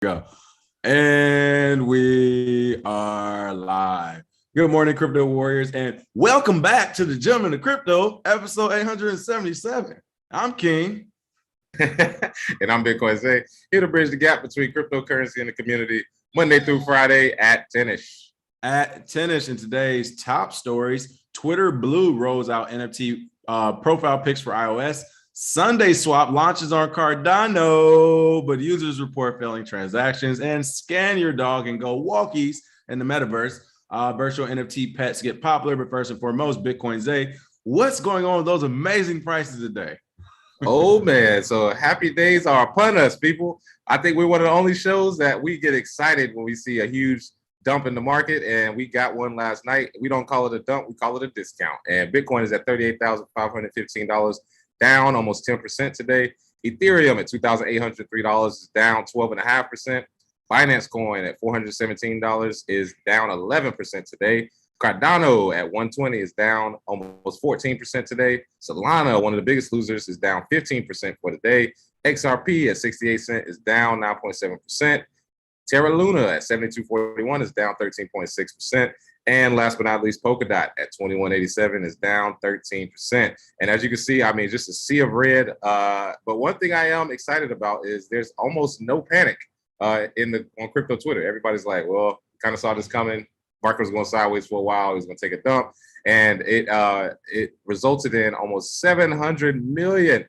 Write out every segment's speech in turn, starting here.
Go. And we are live. Good morning, crypto warriors, and welcome back to the Gentleman of Crypto, episode 877. I'm King. And I'm Bitcoin Zay, here to bridge the gap between cryptocurrency and the community, Monday through Friday at 10ish. At 10ish in today's top stories, Twitter Blue rolls out NFT profile pics for iOS. SundaeSwap launches on Cardanooooo, but users report failing transactions, and scan your dog and go walkies in the metaverse. Virtual NFT pets get popular, but first and foremost, Bitcoin Zay, what's going on with those amazing prices today? Oh man, so happy days are upon us, people. I think we're one of the only shows that we get excited when we see a huge dump in the market, and we got one last night. We don't call it a dump, we call it a discount. And Bitcoin is at $38,515, down almost 10% today. Ethereum at $2,803 is down 12.5%. Binance Coin at $417 is down 11% today. Cardano at 120 is down almost 14% today. Solana, one of the biggest losers, is down 15% for the day. XRP at 68 cents is down 9.7%. Terra Luna at 72.41 is down 13.6%. And last but not least, Polkadot at 21.87 is down 13%. And as you can see, I mean, just a sea of red. But one thing I am excited about is there's almost no panic on crypto Twitter. Everybody's like, well, kind of saw this coming. Market was going sideways for a while. He was going to take a dump, and it resulted in almost $700 million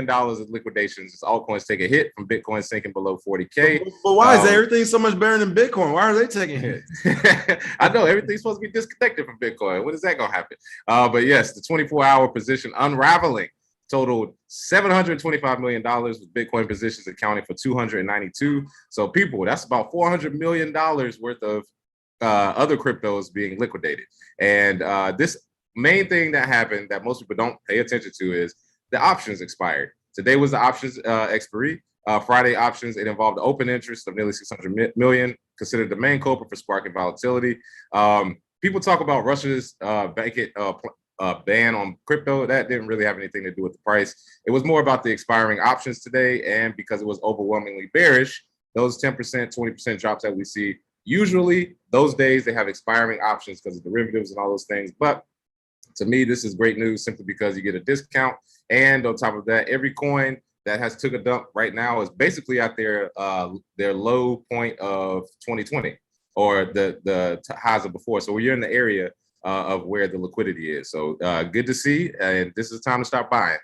of liquidations. As altcoins take a hit from Bitcoin sinking below 40K. But why is everything so much better than Bitcoin? Why are they taking hits? I know everything's supposed to be disconnected from Bitcoin. When is that going to happen? But yes, the 24-hour position unraveling totaled $725 million, with Bitcoin positions accounting for 292. So people, that's about $400 million worth of other cryptos being liquidated. And this main thing that happened that most people don't pay attention to is the options expired. Today was the options expiry. Friday options, it involved the open interest of nearly 600 million, considered the main culprit for sparking volatility. People talk about Russia's ban on crypto. That didn't really have anything to do with the price. It was more about the expiring options today, and because it was overwhelmingly bearish, those 10%, 20% drops that we see, usually those days they have expiring options because of derivatives and all those things. But to me, this is great news simply because you get a discount. And on top of that, every coin that has took a dump right now is basically at their low point of 2020 or the highs of before. So you're in the area of where the liquidity is. So good to see. And this is time to start buying.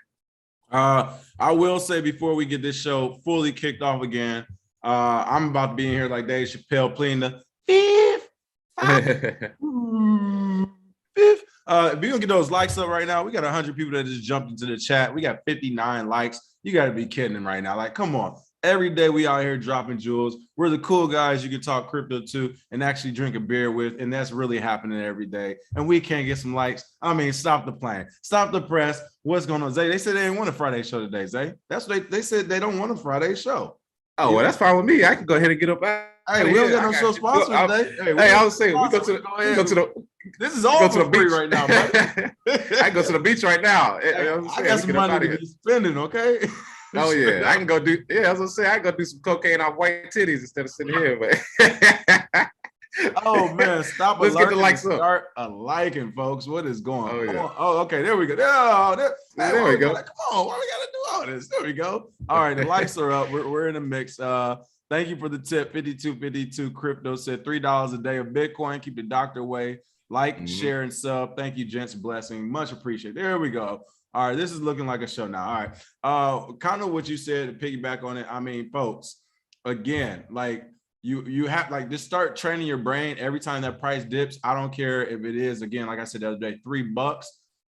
I will say before we get this show fully kicked off again, I'm about to be in here like Dave Chappelle playing the fifth. If you don't get those likes up right now, we got 100 people that just jumped into the chat. We got 59 likes. You got to be kidding right now. Like, come on. Every day we out here dropping jewels. We're the cool guys you can talk crypto to and actually drink a beer with, and that's really happening every day. And we can't get some likes. I mean, stop the plan. Stop the press. What's going on, Zay? They said they didn't want a Friday show today, Zay. That's what they said. They don't want a Friday show. Oh, well, that's fine with me. I can go ahead and get up. Hey, we don't got no show sponsor today. Hey, I was saying, we go to the this is all for free right now, buddy. I go to the beach right now. I got some money to be spending, okay? Oh yeah, I can go do. Yeah, I was gonna say I can go do some cocaine off white titties instead of sitting here. But oh man, stop! Let's get the likes up. Start a liking, folks. What is going on? Yeah. Oh, okay, there we go. There we go. Come on, why we gotta do all this? There we go. All right, the likes are up. We're in the mix. Thank you for the tip. 5252 crypto said $3 a day of Bitcoin. Keep the doctor away. Like, share, and sub. Thank you, gents. Blessing. Much appreciated. There we go. All right, this is looking like a show now. All right. Kind of what you said to piggyback on it. I mean, folks, again, like you have like just start training your brain every time that price dips. I don't care if it is, again, like I said the other day, $3,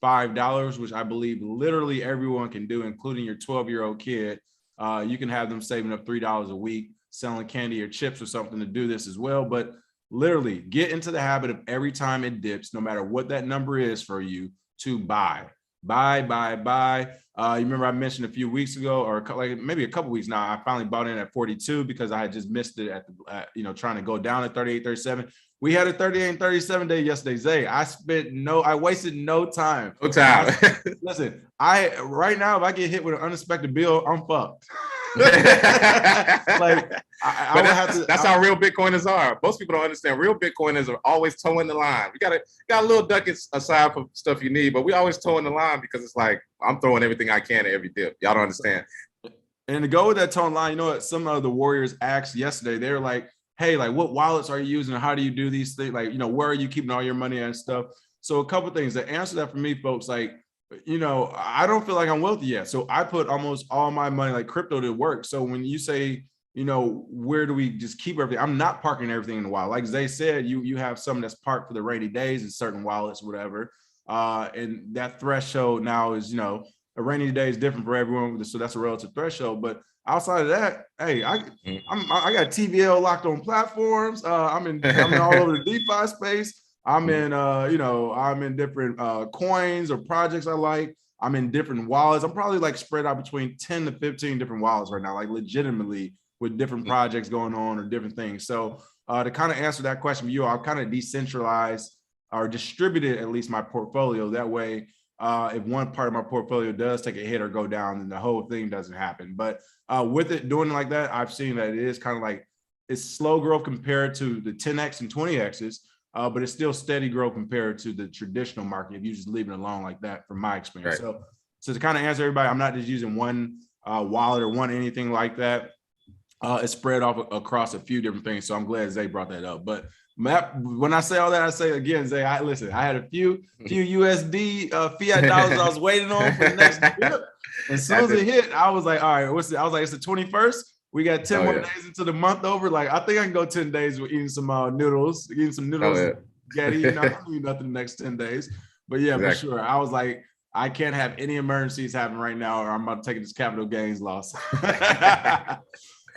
$5, which I believe literally everyone can do, including your 12-year-old kid. You can have them saving up $3 a week, selling candy or chips or something to do this as well. But literally get into the habit of every time it dips, no matter what that number is for you, to buy. Buy. You remember I mentioned a few weeks ago, or like maybe a couple weeks now, I finally bought in at 42 because I had just missed it at the, trying to go down at 38, 37. We had a 38 and 37 day yesterday, Zay. I wasted no time. No time. Listen, right now, if I get hit with an unexpected bill, I'm fucked. Like, that's how real Bitcoiners are. Most people don't understand. Real Bitcoiners are always towing the line. We got a little ducats aside for stuff you need, but we always towing the line because it's like I'm throwing everything I can at every dip. Y'all don't understand. And to go with that tone line, you know what? Some of the Warriors asked yesterday. They were like, "Hey, like, what wallets are you using? How do you do these things? Like, you know, where are you keeping all your money and stuff?" So a couple of things. To answer that for me, folks, like, you know, I don't feel like I'm wealthy yet. So I put almost all my money, like crypto, to work. So when you say, you know, where do we just keep everything? I'm not parking everything in the wallet. Like Zay said, you have some that's parked for the rainy days in certain wallets, whatever. And that threshold now is, you know, a rainy day is different for everyone. So that's a relative threshold. But outside of that, hey, I got TVL locked on platforms. I'm all over the DeFi space. I'm in, you know, I'm in different coins or projects I like. I'm in different wallets. I'm probably like spread out between 10 to 15 different wallets right now, like legitimately with different projects going on or different things. So to kind of answer that question for you, I'll kind of decentralize or distributed at least my portfolio. That way, if one part of my portfolio does take a hit or go down, then the whole thing doesn't happen. But with it doing like that, I've seen that it is kind of like it's slow growth compared to the 10x and 20x's, but it's still steady growth compared to the traditional market if you just leave it alone like that, from my experience. Right. So to kind of answer everybody, I'm not just using one wallet or one anything like that. It's spread off across a few different things. So I'm glad Zay brought that up. But when I say all that, I say again, Zay, I had a few USD fiat dollars I was waiting on for the next dip. As soon as it hit, I was like, all right, what's it? I was like, it's the 21st. We got 10 more days into the month over. Like, I think I can go 10 days with eating some noodles, Getty. You know, I don't need nothing the next 10 days. But yeah, exactly. For sure. I was like, I can't have any emergencies happen right now, or I'm about to take this capital gains loss.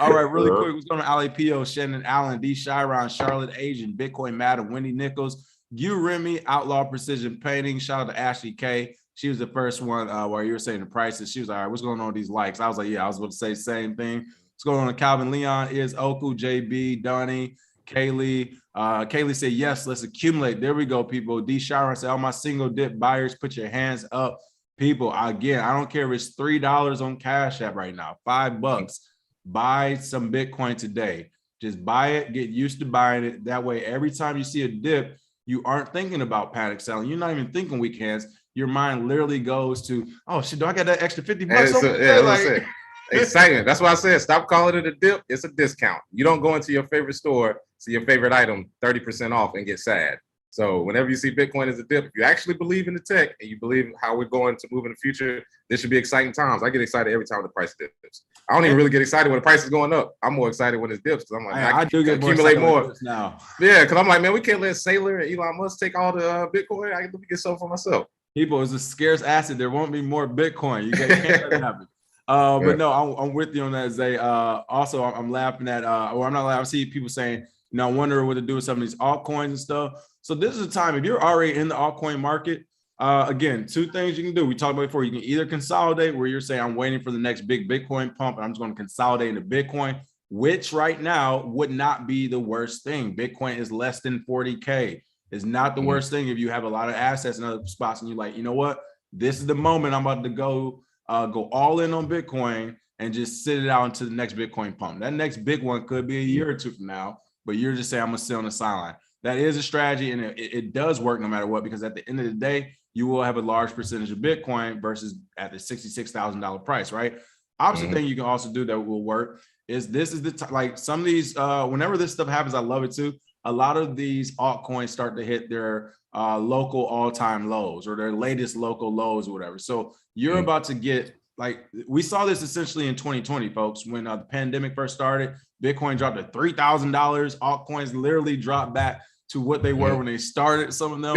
All right, really quick. We're going to Ali Pio, Shannon Allen, D. Chiron, Charlotte Asian, Bitcoin Madam, Wendy Nichols, Gu Remy, Outlaw Precision Painting. Shout out to Ashley K. She was the first one where you were saying the prices. She was like, all right, what's going on with these likes? I was like, yeah, I was about to say the same thing. What's going on with Calvin Leon, is Oku, JB, Donnie, Kaylee. Kaylee said, yes, let's accumulate. There we go, people. D. Chiron said, all my single dip buyers, put your hands up. People, again, I don't care if it's $3 on Cash App right now, $5. Buy some Bitcoin today. Just buy it, get used to buying it. That way, every time you see a dip, you aren't thinking about panic selling. You're not even thinking weak hands. Your mind literally goes to, oh shit, do I got that extra $50 over there? Like, excitement. That's why I said, stop calling it a dip. It's a discount. You don't go into your favorite store, see your favorite item 30% off and get sad. So whenever you see Bitcoin as a dip, if you actually believe in the tech and you believe how we're going to move in the future, this should be exciting times. I get excited every time the price dips. I don't even really get excited when the price is going up. I'm more excited when it dips because I'm like, I do get accumulate more now. Yeah, because I'm like, man, we can't let Saylor and Elon Musk take all the Bitcoin. I can get some for myself. People, it's a scarce asset. There won't be more Bitcoin. You can't let it happen. But no, I'm with you on that, Zay. Also, I'm laughing at, or I'm not laughing. I see people saying, you know, I wonder what to do with some of these altcoins and stuff. So this is a time, if you're already in the altcoin market, again, two things you can do. We talked about before. You can either consolidate, where you're saying, I'm waiting for the next big Bitcoin pump, and I'm just going to consolidate into Bitcoin, which right now would not be the worst thing. Bitcoin is less than 40K. It's not the worst thing if you have a lot of assets in other spots and you're like, you know what? This is the moment I'm about to go all in on Bitcoin and just sit it out into the next Bitcoin pump. That next big one could be a year or two from now, but you're just saying, I'm going to sit on the sideline. That is a strategy, and it does work no matter what, because at the end of the day, you will have a large percentage of Bitcoin versus at the $66,000 price, right? Opposite thing you can also do that will work is this is the like some of these, whenever this stuff happens, I love it too. A lot of these altcoins start to hit their local all-time lows or their latest local lows or whatever. So you're about to get, like, we saw this essentially in 2020, folks, when the pandemic first started. Bitcoin dropped to $3,000. Altcoins literally dropped back to what they were when they started. Some of them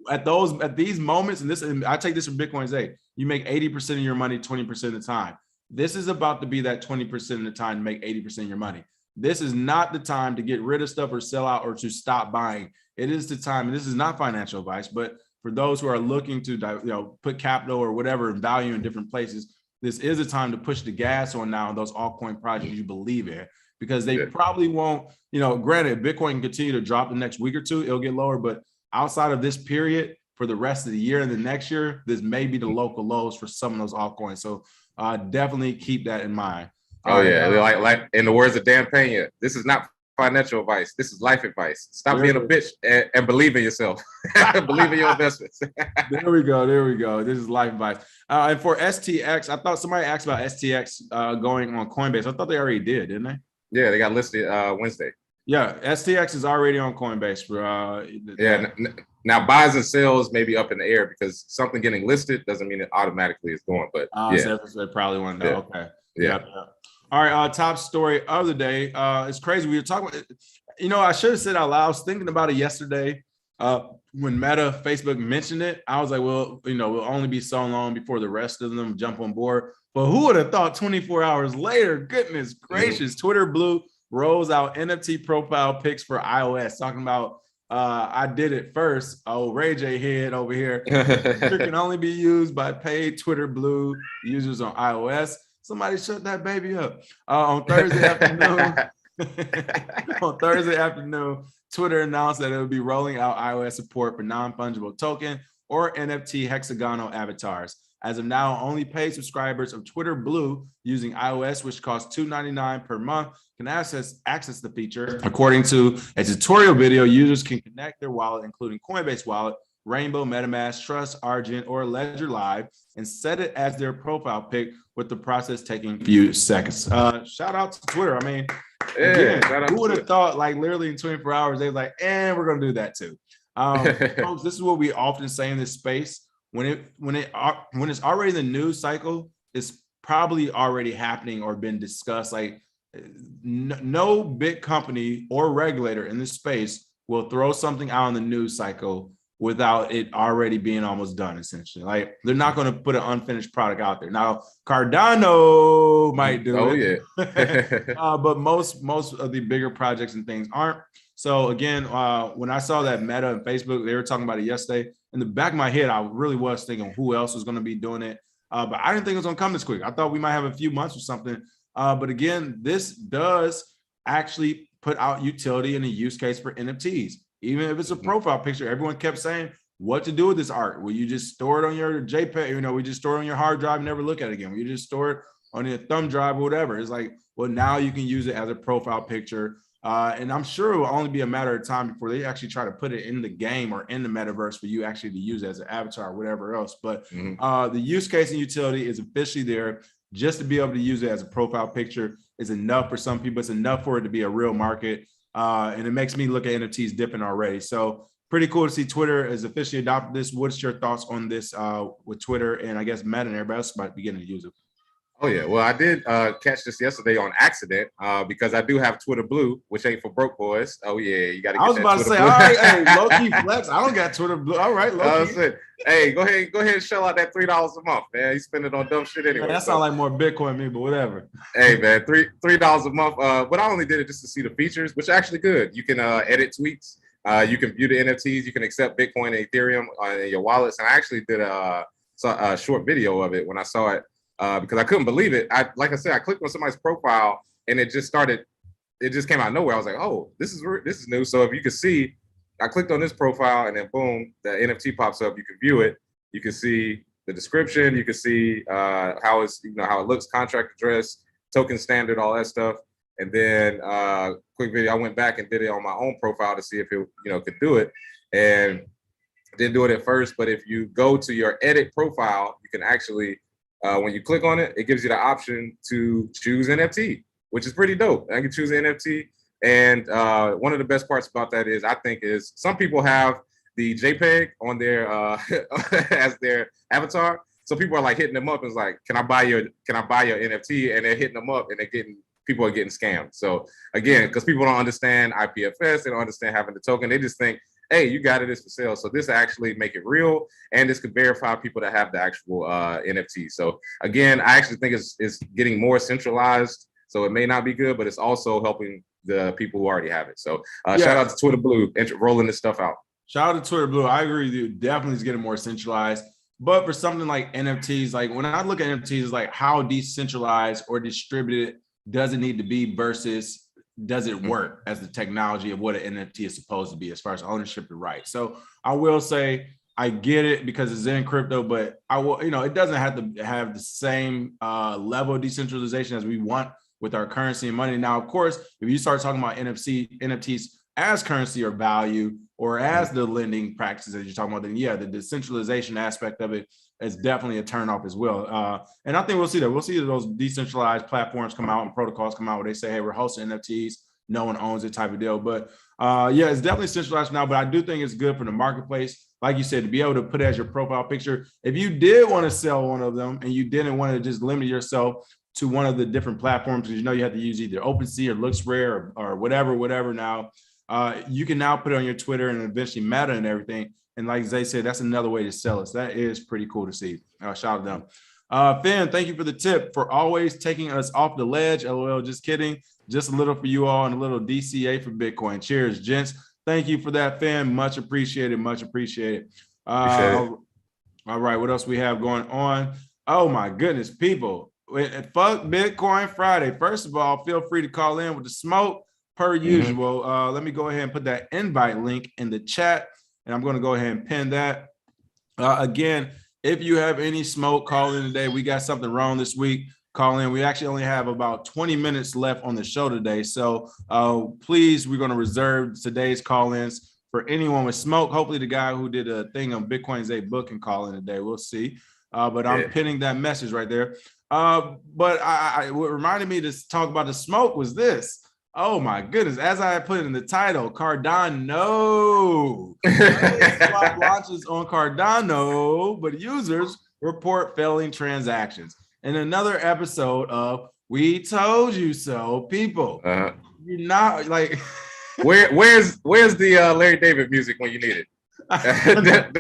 at these moments, and I take this from Bitcoin's day, you make 80% of your money 20% of the time. This is about to be that 20% of the time to make 80% of your money. This is not the time to get rid of stuff or sell out or to stop buying. It is the time, and this is not financial advice, but for those who are looking to put capital or whatever value in different places, this is a time to push the gas on now those altcoin projects you believe in, because they probably won't, granted, Bitcoin can continue to drop the next week or two, it'll get lower, but outside of this period for the rest of the year and the next year, this may be the local lows for some of those altcoins. So definitely keep that in mind. Oh yeah, like in the words of Dan Pena, this is not financial advice. This is life advice. Stop being a bitch and believe in yourself. Believe in your investments. There we go. This is life advice. And for STX, I thought somebody asked about STX going on Coinbase. I thought they already did, didn't they? Yeah, they got listed Wednesday. Yeah, STX is already on Coinbase. Now buys and sells may be up in the air because something getting listed doesn't mean it automatically is going. But so they probably want to know. Yeah. Okay. Yeah. All right. Top story of the day. It's crazy. We were talking about, I should have said out loud. I was thinking about it yesterday. When Meta, Facebook mentioned it, I was like, well, we'll only be so long before the rest of them jump on board. But who would have thought 24 hours later, goodness gracious, Twitter Blue rolls out NFT profile pics for iOS, talking about I did it first. Oh, Ray J head over here. It can only be used by paid Twitter Blue users on iOS. Somebody shut that baby up. On Thursday afternoon, Twitter announced that it would be rolling out iOS support for non-fungible token or NFT hexagonal avatars. As of now, only paid subscribers of Twitter Blue using iOS, which costs $2.99 per month, can access the feature. According to a tutorial video, users can connect their wallet, including Coinbase Wallet, Rainbow, MetaMask, Trust, Argent, or Ledger Live, and set it as their profile pic, with the process taking a few seconds. Shout out to Twitter. I mean, who would have thought, like, literally in 24 hours, they were like, and we're going to do that too. Folks, this is what we often say in this space. When it's already the news cycle, it's probably already happening or been discussed. Like, no big company or regulator in this space will throw something out on the news cycle without it already being almost done, essentially. Like, they're not going to put an unfinished product out there. Now, Cardano might do it. Yeah. But most of the bigger projects and things aren't. So again, when I saw that Meta and Facebook, they were talking about it yesterday, in the back of my head, I really was thinking who else was going to be doing it. But I didn't think it was going to come this quick. I thought we might have a few months or something. But again, this does actually put out utility and a use case for NFTs. Even if it's a profile picture, everyone kept saying, what to do with this art? Will you just store it on your JPEG? We just store it on your hard drive and never look at it again. Will you just store it on your thumb drive or whatever? It's like, well, now you can use it as a profile picture. And I'm sure it will only be a matter of time before they actually try to put it in the game or in the metaverse for you actually to use it as an avatar or whatever else. But the use case and utility is officially there. Just to be able to use it as a profile picture is enough for some people. It's enough for it to be a real market. And it makes me look at NFTs dipping already. So pretty cool to see Twitter has officially adopted this. What's your thoughts on this with Twitter and I guess Meta and everybody else might be getting to use it? Oh yeah, well I did catch this yesterday on accident because I do have Twitter Blue, which ain't for broke boys. Oh yeah, you got to. I was about to say, all right, hey, low key flex. I don't got Twitter Blue. All right, low key. Hey, go ahead and shell out that $3 a month, man. You spend it on dumb shit anyway. Man, that sounds like more Bitcoin to me, but whatever. Hey man, $3 a month. But I only did it just to see the features, which are actually good. You can edit tweets. You can view the NFTs. You can accept Bitcoin and Ethereum in your wallets. And I actually did a short video of it when I saw it. Because I couldn't believe it. I clicked on somebody's profile and it just came out of nowhere. I was like, oh, this is new. So if you can see, I clicked on this profile and then boom, the NFT pops up. You can view it. You can see the description. You can see how it looks, contract address, token standard, all that stuff. And then quick video, I went back and did it on my own profile to see if it could do it. And didn't do it at first, but if you go to your edit profile, you can actually when you click on it, it gives you the option to choose NFT, which is pretty dope. I can choose an NFT. And one of the best parts about that is some people have the JPEG on their as their avatar. So people are like hitting them up and it's like, can I buy your NFT? And they're hitting them up and people are getting scammed. So again, because people don't understand IPFS, they don't understand having the token. They just think, hey, you got it, it's for sale. So this actually make it real, and this could verify people that have the actual NFT. So again, I actually think it's getting more centralized. So it may not be good, but it's also helping the people who already have it. So shout out to Twitter Blue rolling this stuff out. Shout out to Twitter Blue. I agree with you. Definitely is getting more centralized. But for something like NFTs, like when I look at NFTs, it's like how decentralized or distributed does it need to be versus does it work as the technology of what an NFT is supposed to be as far as ownership and rights? So I will say I get it because it's in crypto, but I will, it doesn't have to have the same level of decentralization as we want with our currency and money. Now, of course, if you start talking about NFTs as currency or value or as the lending practices that you're talking about, then yeah, the decentralization aspect of it is definitely a turnoff as well. And I think we'll see that. We'll see those decentralized platforms come out and protocols come out where they say, hey, we're hosting NFTs. No one owns it type of deal. But yeah, it's definitely centralized now, but I do think it's good for the marketplace. Like you said, to be able to put it as your profile picture. If you did want to sell one of them and you didn't want to just limit yourself to one of the different platforms, because you have to use either OpenSea or LooksRare or whatever now, you can now put it on your Twitter and eventually Meta and everything. And like Zay said, that's another way to sell it. So that is pretty cool to see. Shout out to them. Finn, thank you for the tip for always taking us off the ledge. LOL, just kidding. Just a little for you all and a little DCA for Bitcoin. Cheers, gents. Thank you for that, Finn. Much appreciated. Much appreciated. All right, what else we have going on? Oh my goodness, people. Fuck Bitcoin Friday. First of all, feel free to call in with the smoke per usual. Let me go ahead and put that invite link in the chat. And I'm going to go ahead and pin that. Again, if you have any smoke, call in today. We got something wrong this week. Call in. We actually only have about 20 minutes left on the show today. So please, we're going to reserve today's call-ins for anyone with smoke. Hopefully the guy who did a thing on Bitcoin's A book can call in today. We'll see. But I'm pinning that message right there. But what reminded me to talk about the smoke was this. Oh my goodness. As I put it in the title, Cardano. SundaeSwap launches on Cardano, but users report failing transactions. In another episode of We Told You So, people. You're not like where's the Larry David music when you need it? I'm glad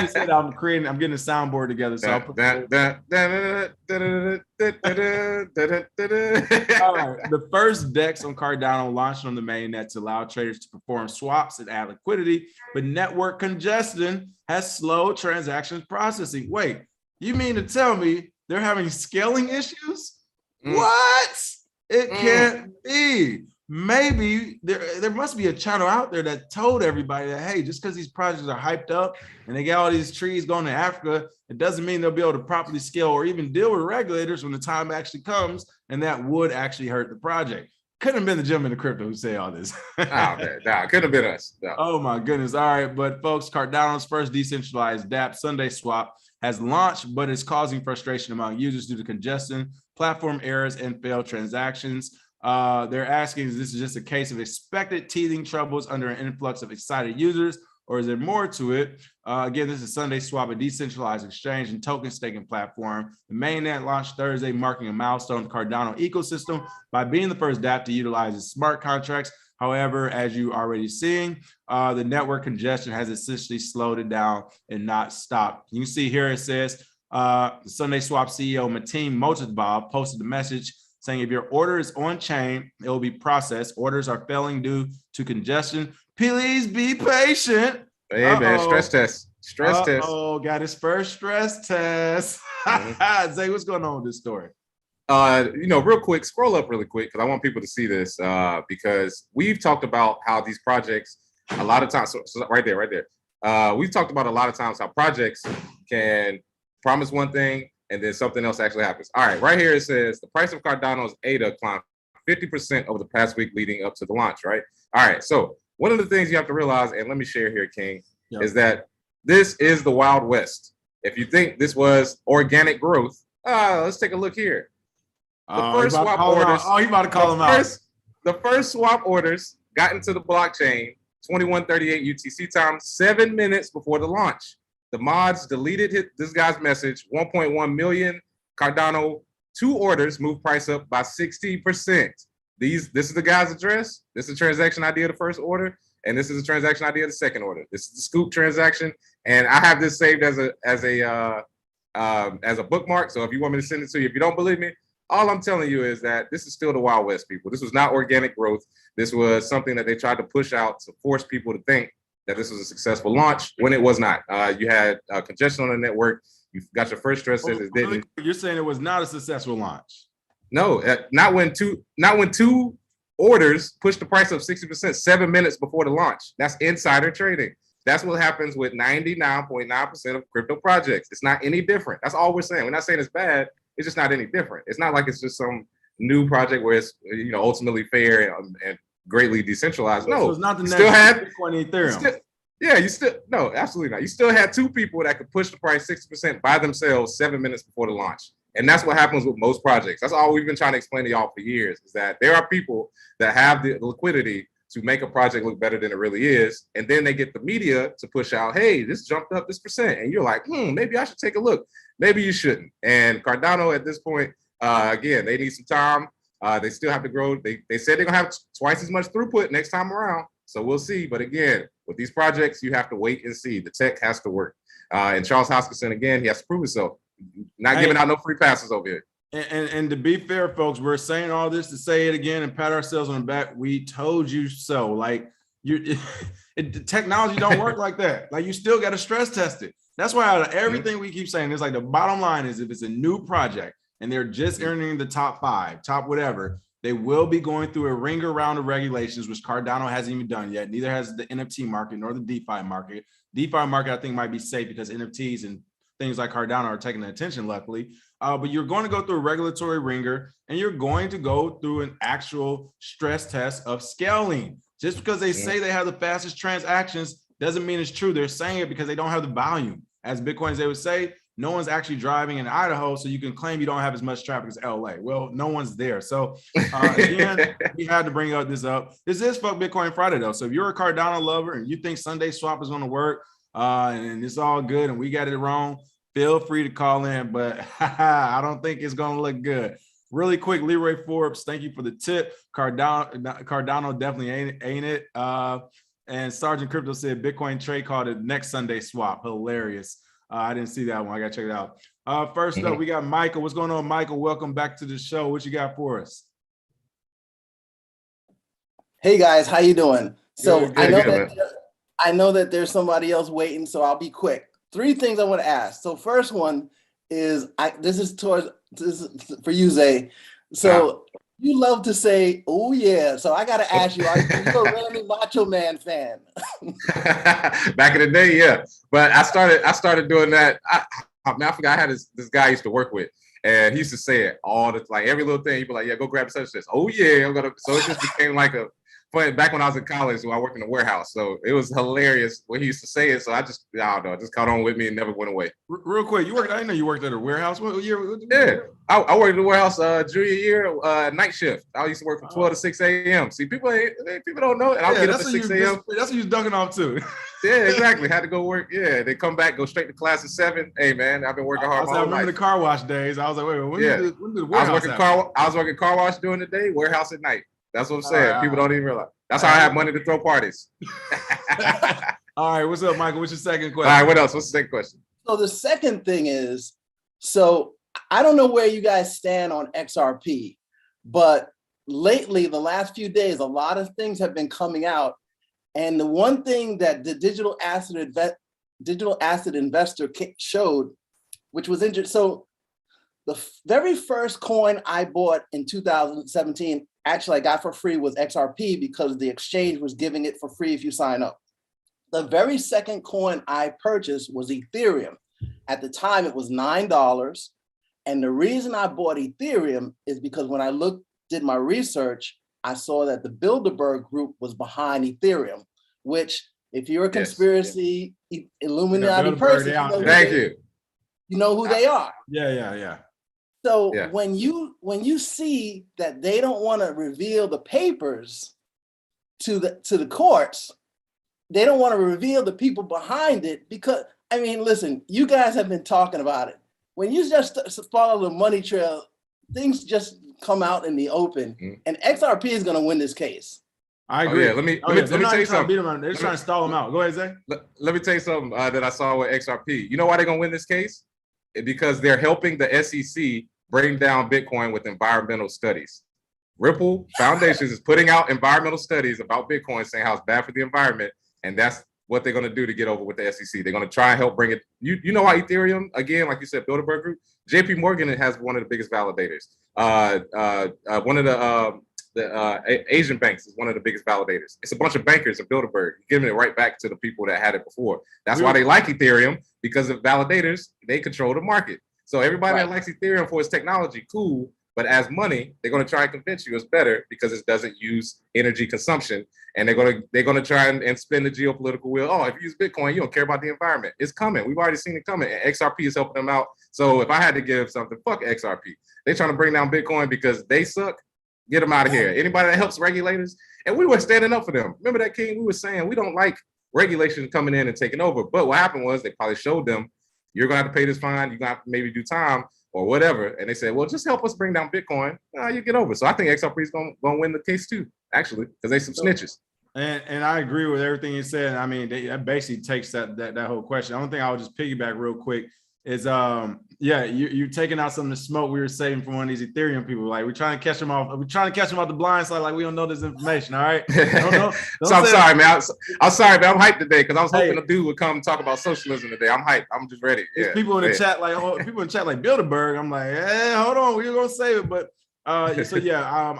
you said I'm getting a soundboard together. So I'll put all right. The first DEX on Cardano launched on the mainnet to allow traders to perform swaps and add liquidity, but network congestion has slowed transactions processing. Wait, you mean to tell me they're having scaling issues? What? It can't be. Maybe there must be a channel out there that told everybody that, hey, just because these projects are hyped up and they got all these trees going to Africa, it doesn't mean they'll be able to properly scale or even deal with regulators when the time actually comes, and that would actually hurt the project. Couldn't have been the gentleman in crypto who say all this. No, couldn't have been us. No. Oh my goodness. All right, but folks, Cardano's first decentralized dApp, SundaeSwap, has launched, but it's causing frustration among users due to congestion, platform errors, and failed transactions. They're asking, is this just a case of expected teething troubles under an influx of excited users, or is there more to it? Again, this is SundaeSwap, a decentralized exchange and token staking platform. The mainnet launched Thursday, marking a milestone in the Cardano ecosystem by being the first dApp to utilize its smart contracts. However, as you already seeing, the network congestion has essentially slowed it down and not stopped. You can see here it says, SundaeSwap CEO Mateen Motadbab posted a message saying if your order is on chain, it will be processed. Orders are failing due to congestion. Please be patient. Hey, man, stress test. Stress test. Oh, got his first stress test. Zay, what's going on with this story? Real quick, scroll up really quick because I want people to see this because we've talked about how these projects a lot of times, so right there. We've talked about a lot of times how projects can promise one thing and then something else actually happens. All right, right here it says the price of Cardano's ADA climbed 50% over the past week leading up to the launch, right? All right, so one of the things you have to realize, and let me share here, King, is that this is the Wild West. If you think this was organic growth, let's take a look here. The first swap orders. Oh, he about to call him out. The first swap orders got into the blockchain 21:38 UTC time, 7 minutes before the launch. The mods deleted this guy's message. 1.1 million Cardano 2 orders moved price up by 60%. This is the guy's address. This is the transaction ID of the first order, and this is the transaction ID of the second order. This is the scoop transaction, and I have this saved as a bookmark. So if you want me to send it to you, if you don't believe me, all I'm telling you is that this is still the Wild West, people. This was not organic growth. This was something that they tried to push out to force people to think that this was a successful launch when it was not. You had congestion on the network. You got your first stress test. It didn't. You're saying it was not a successful launch? No, not when two orders pushed the price up 60% 7 minutes before the launch. That's insider trading. That's what happens with 99.9% of crypto projects. It's not any different. That's all we're saying. We're not saying it's bad. It's just not any different. It's not like it's just some new project where it's ultimately fair and greatly decentralized. No, so it's not the next still had Bitcoin Ethereum. No, absolutely not. You still had two people that could push the price 60% by themselves 7 minutes before the launch. And that's what happens with most projects. That's all we've been trying to explain to y'all for years, is that there are people that have the liquidity to make a project look better than it really is. And then they get the media to push out, hey, this jumped up this percent. And you're like, maybe I should take a look. Maybe you shouldn't. And Cardano at this point, again, they need some time. They still have to grow. They said they're going to have twice as much throughput next time around. So we'll see. But again, with these projects, you have to wait and see. The tech has to work. And Charles Hoskinson, again, he has to prove himself. Not giving out no free passes over here. And to be fair, folks, we're saying all this to say it again and pat ourselves on the back. We told you so. Like, technology don't work like that. Like, you still got to stress test it. That's why out of everything we keep saying, it's like the bottom line is if it's a new project and they're just earning the top 5, top whatever, they will be going through a ringer round of regulations, which Cardano hasn't even done yet. Neither has the NFT market nor the DeFi market. DeFi market, I think, might be safe because NFTs and things like Cardano are taking the attention, luckily. But you're going to go through a regulatory ringer and you're going to go through an actual stress test of scaling. Just because they say they have the fastest transactions doesn't mean it's true. They're saying it because they don't have the volume. As Bitcoins, they would say, no one's actually driving in Idaho, so you can claim you don't have as much traffic as LA. Well, no one's there. So again, we had to bring this up. This is Fuck Bitcoin Friday, though. So if you're a Cardano lover and you think SundaeSwap is going to work and it's all good and we got it wrong, feel free to call in, but I don't think it's going to look good. Really quick, Leroy Forbes, thank you for the tip. Cardano definitely ain't it. And Sergeant Crypto said Bitcoin trade called it next SundaeSwap. Hilarious. I didn't see that one. I got to check it out. First up, we got Michael. What's going on, Michael? Welcome back to the show. What you got for us? Hey, guys. How you doing? So good, I know that there's somebody else waiting, so I'll be quick. 3 things I want to ask. So first one is, this is for you, Zay. So you love to say, oh, yeah. So I got to ask you, are you a Randy Macho Man fan? Back in the day, yeah. But I started doing that. I forgot I had this guy I used to work with, and he used to say it all the like every little thing. He'd be like, yeah, go grab such this. Oh, yeah. So it just became like a funny. Back when I was in college, I worked in a warehouse. So it was hilarious when he used to say it. So I don't know, it just caught on with me and never went away. Real quick, I didn't know you worked at a warehouse. What year? Yeah. I worked in the warehouse junior year, night shift. I used to work from 12 to 6 a.m. See, people don't know it. And I'll get up at 6 a.m. That's what you're dunking off too. Yeah, exactly. Had to go work. Yeah, they come back, go straight to class at 7. Hey, man, I've been working hard. I remember the car wash days. I was like, wait, when did the warehouse I was working car wash during the day, warehouse at night. That's what I'm saying. People don't even realize. That's how I have money to throw parties. All right, what's up, Michael? What's your second question? All right, what else? What's the second question? So the second thing is, so I don't know where you guys stand on XRP, but lately, the last few days, a lot of things have been coming out. And the one thing that the digital asset investor showed, which was interesting. So the very first coin I bought in 2017, actually I got for free, was XRP because the exchange was giving it for free if you sign up. The very second coin I purchased was Ethereum. At the time, it was $9. And the reason I bought Ethereum is because when I did my research, I saw that the Bilderberg group was behind Ethereum, which if you're a conspiracy Illuminati person, you know who they are. Yeah. So when you see that they don't want to reveal the papers to the courts, they don't want to reveal the people behind it, because I mean, listen, you guys have been talking about it. When you just follow the money trail, things just come out in the open, and XRP is going to win this case. I agree. Let me tell you something. They're just trying to stall them out. Go ahead, Zay. Let me tell you something that I saw with XRP. You know why they're going to win this case? Because they're helping the SEC bring down Bitcoin with environmental studies. Ripple Foundations is putting out environmental studies about Bitcoin, saying how it's bad for the environment, and that's what they're going to do to get over with the SEC. They're going to try and help bring it. You know how Ethereum, again, like you said, Bilderberg Group, JP Morgan has one of the biggest validators. One of the Asian banks is one of the biggest validators. It's a bunch of bankers in Bilderberg giving it right back to the people that had it before. That's why they like Ethereum, because of validators, they control the market. So everybody that likes Ethereum for its technology, cool. But as money, they're going to try and convince you it's better because it doesn't use energy consumption, and they're going to try and spin the geopolitical wheel. Oh, if you use Bitcoin, you don't care about the environment. It's coming. We've already seen it coming, and XRP is helping them out. So if I had to give something, fuck XRP. They're trying to bring down Bitcoin because they suck. Get them out of here. Anybody that helps regulators, and we were standing up for them. Remember that, King? We were saying we don't like regulation coming in and taking over. But what happened was they probably showed them, you're going to have to pay this fine. You're going to have to maybe do time or whatever. And they said, well, just help us bring down Bitcoin. You get over. So I think XRP is going to win the case too, actually, because they some snitches. And I agree with everything you said. I mean, that basically takes that whole question. The only thing I would just piggyback real quick is, you're taking out some of the smoke we were saving from one of these Ethereum people. Like, we're trying to catch them off. We're trying to catch them off the blind side. Like, we don't know this information. All right. Don't so I'm sorry, man. I'm sorry, man. I'm hyped today because I was hoping a dude would come and talk about socialism today. I'm hyped. I'm just ready. Yeah. People in the chat, like Bilderberg. I'm like, hey, hold on, we're gonna save it. But I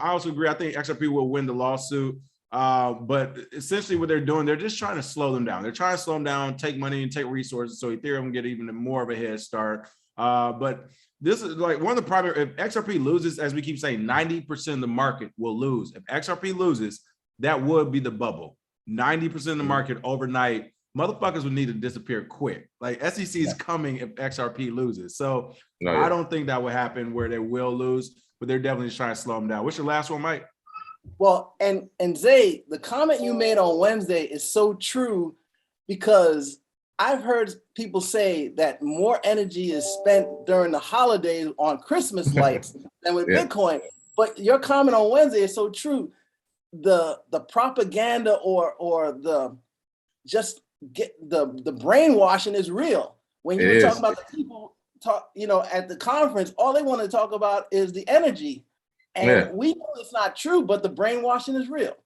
also agree. I think XRP will win the lawsuit. But essentially what they're doing, they're just trying to slow them down. They're trying to slow them down, take money and take resources so Ethereum can get even more of a head start. But this is like one of the primary, if XRP loses, as we keep saying, 90% of the market will lose. If XRP loses, that would be the bubble. 90% of the market overnight, motherfuckers would need to disappear quick. Like, SEC is coming if XRP loses. So I don't think that would happen where they will lose, but they're definitely just trying to slow them down. What's your last one, Mike? Well, and Zay, the comment you made on Wednesday is so true, because I've heard people say that more energy is spent during the holidays on Christmas lights than with Bitcoin. But your comment on Wednesday is so true. The propaganda or the just get the brainwashing is real. When you were talking about the people at the conference, all they want to talk about is the energy. And we know it's not true, but the brainwashing is real.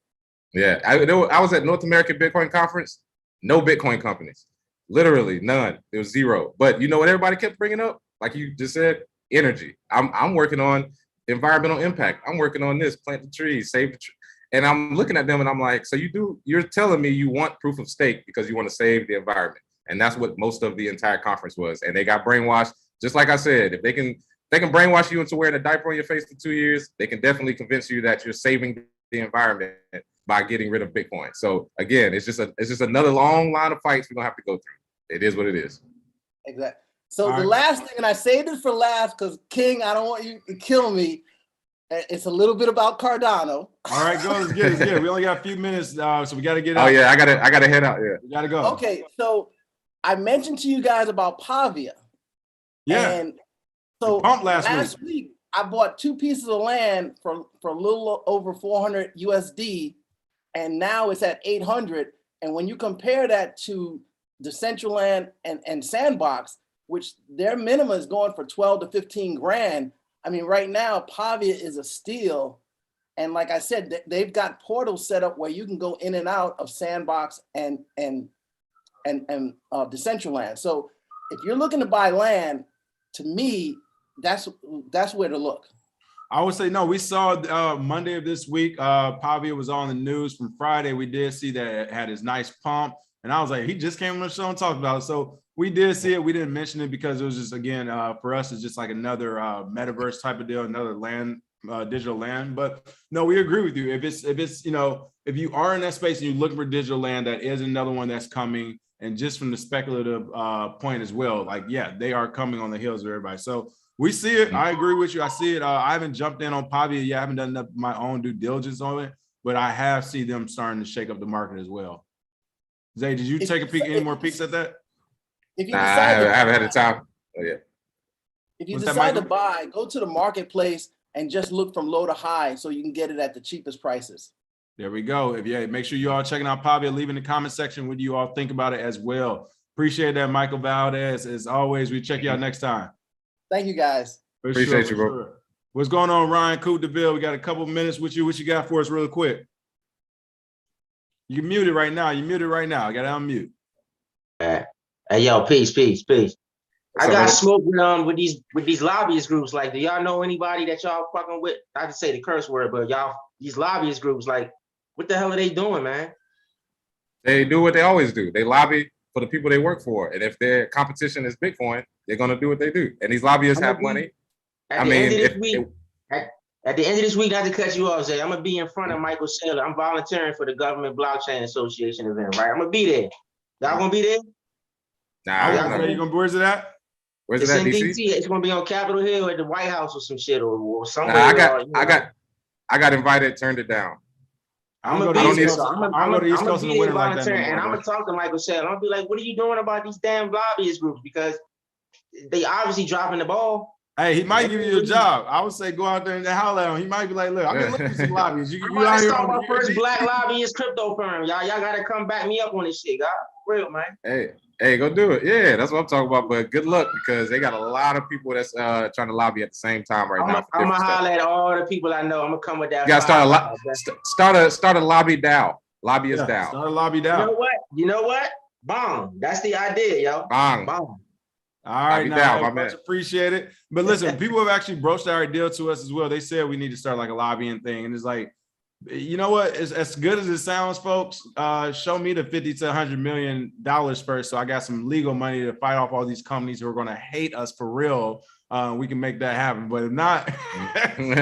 Yeah, I was at North American Bitcoin Conference. No Bitcoin companies, literally none. It was zero. But you know what everybody kept bringing up? Like you just said, energy. I'm working on environmental impact. I'm working on this, plant the trees, save the tree. And I'm looking at them and I'm like, so you're telling me you want proof of stake because you want to save the environment. And that's what most of the entire conference was. And they got brainwashed. Just like I said, if they can brainwash you into wearing a diaper on your face for 2 years, they can definitely convince you that you're saving the environment by getting rid of Bitcoin. So again, it's just another long line of fights we're gonna have to go through. It is what it is. Exactly. So the last thing, and I saved it for last because King, I don't want you to kill me. It's a little bit about Cardano. All right, go. Let's get it. We only got a few minutes, so we got to get out. Oh yeah, I gotta head out. Yeah, we gotta go. Okay, so I mentioned to you guys about Pavia. Yeah. And so last week I bought 2 pieces of land for a little over 400 USD, and now it's at 800. And when you compare that to Decentraland and Sandbox, which their minimum is going for 12 to 15 grand. I mean, right now Pavia is a steal, and like I said, they've got portals set up where you can go in and out of Sandbox and Decentraland. So if you're looking to buy land, to me, that's where to look. I would say no. We saw Monday of this week, Pavia was on the news. From Friday, we did see that it had his nice pump, and I was like, he just came on the show and talked about it. So we did see it. We didn't mention it because it was just, again, for us, it's just like another metaverse type of deal, another land, digital land. But no, we agree with you. If it's if you are in that space and you're looking for digital land, that is another one that's coming. And just from the speculative point as well, like, yeah, they are coming on the heels of everybody. So we see it. I agree with you. I see it. I haven't jumped in on Pavia yet. I haven't done enough my own due diligence on it, but I have seen them starting to shake up the market as well. Zay, did you take a peek? Any more peeks at that? If you I haven't had the time. Oh yeah. If you decide to buy, go to the marketplace and just look from low to high so you can get it at the cheapest prices. There we go. Make sure you all checking out Pavia. Leave in the comment section what you all think about it as well. Appreciate that, Michael Valdes. As always, we check you out next time. Thank you, guys. Appreciate you, bro. Sure. What's going on, Ryan? Coop D'Ville. We got a couple minutes with you. What you got for us really quick? You muted right now. I got to unmute. Hey, yo, peace. I got smoke with these lobbyist groups. Like, do y'all know anybody that y'all fucking with? I can say the curse word, but y'all these lobbyist groups, like, what the hell are they doing, man? They do what they always do. They lobby for the people they work for. And if their competition is Bitcoin, they're going to do what they do. And these lobbyists have money. At the end of this week, not to cut you off, Zay, I'm going to be in front of Michael Saylor. I'm volunteering for the Government Blockchain Association event, right? I'm going to be there. Y'all going to be there? Nah. Where's it at? Where's it's it at, in DC? DC. It's going to be on Capitol Hill at the White House or some shit or somewhere. Nah, I got invited, turned it down. I'm gonna go to East Coast in the winter like that. And I'm gonna talk to Michael Saylor. I'm gonna be like, what are you doing about these damn lobbyist groups? Because they obviously dropping the ball. Hey, he might give you a job. I would say go out there and holler at him. He might be like, look, I've been looking for some lobbyists. I'm about to start my first black lobbyist crypto firm. Y'all gotta come back me up on this shit, God. Real, man. Hey, go do it. Yeah, that's what I'm talking about. But good luck, because they got a lot of people that's trying to lobby at the same time right now. I'm gonna holler at all the people I know. I'm gonna come with that. You gotta start a lobby DAO. Lobbyist DAO. Start a lobby DAO. You know what? Bong. That's the idea, yo. Bong. All right, now much appreciated. But listen, people have actually broached that idea to us as well. They said we need to start like a lobbying thing, and it's like, you know what? As good as it sounds, folks, show me the $50 to $100 million first, so I got some legal money to fight off all these companies who are going to hate us for real. We can make that happen, but if not, y'all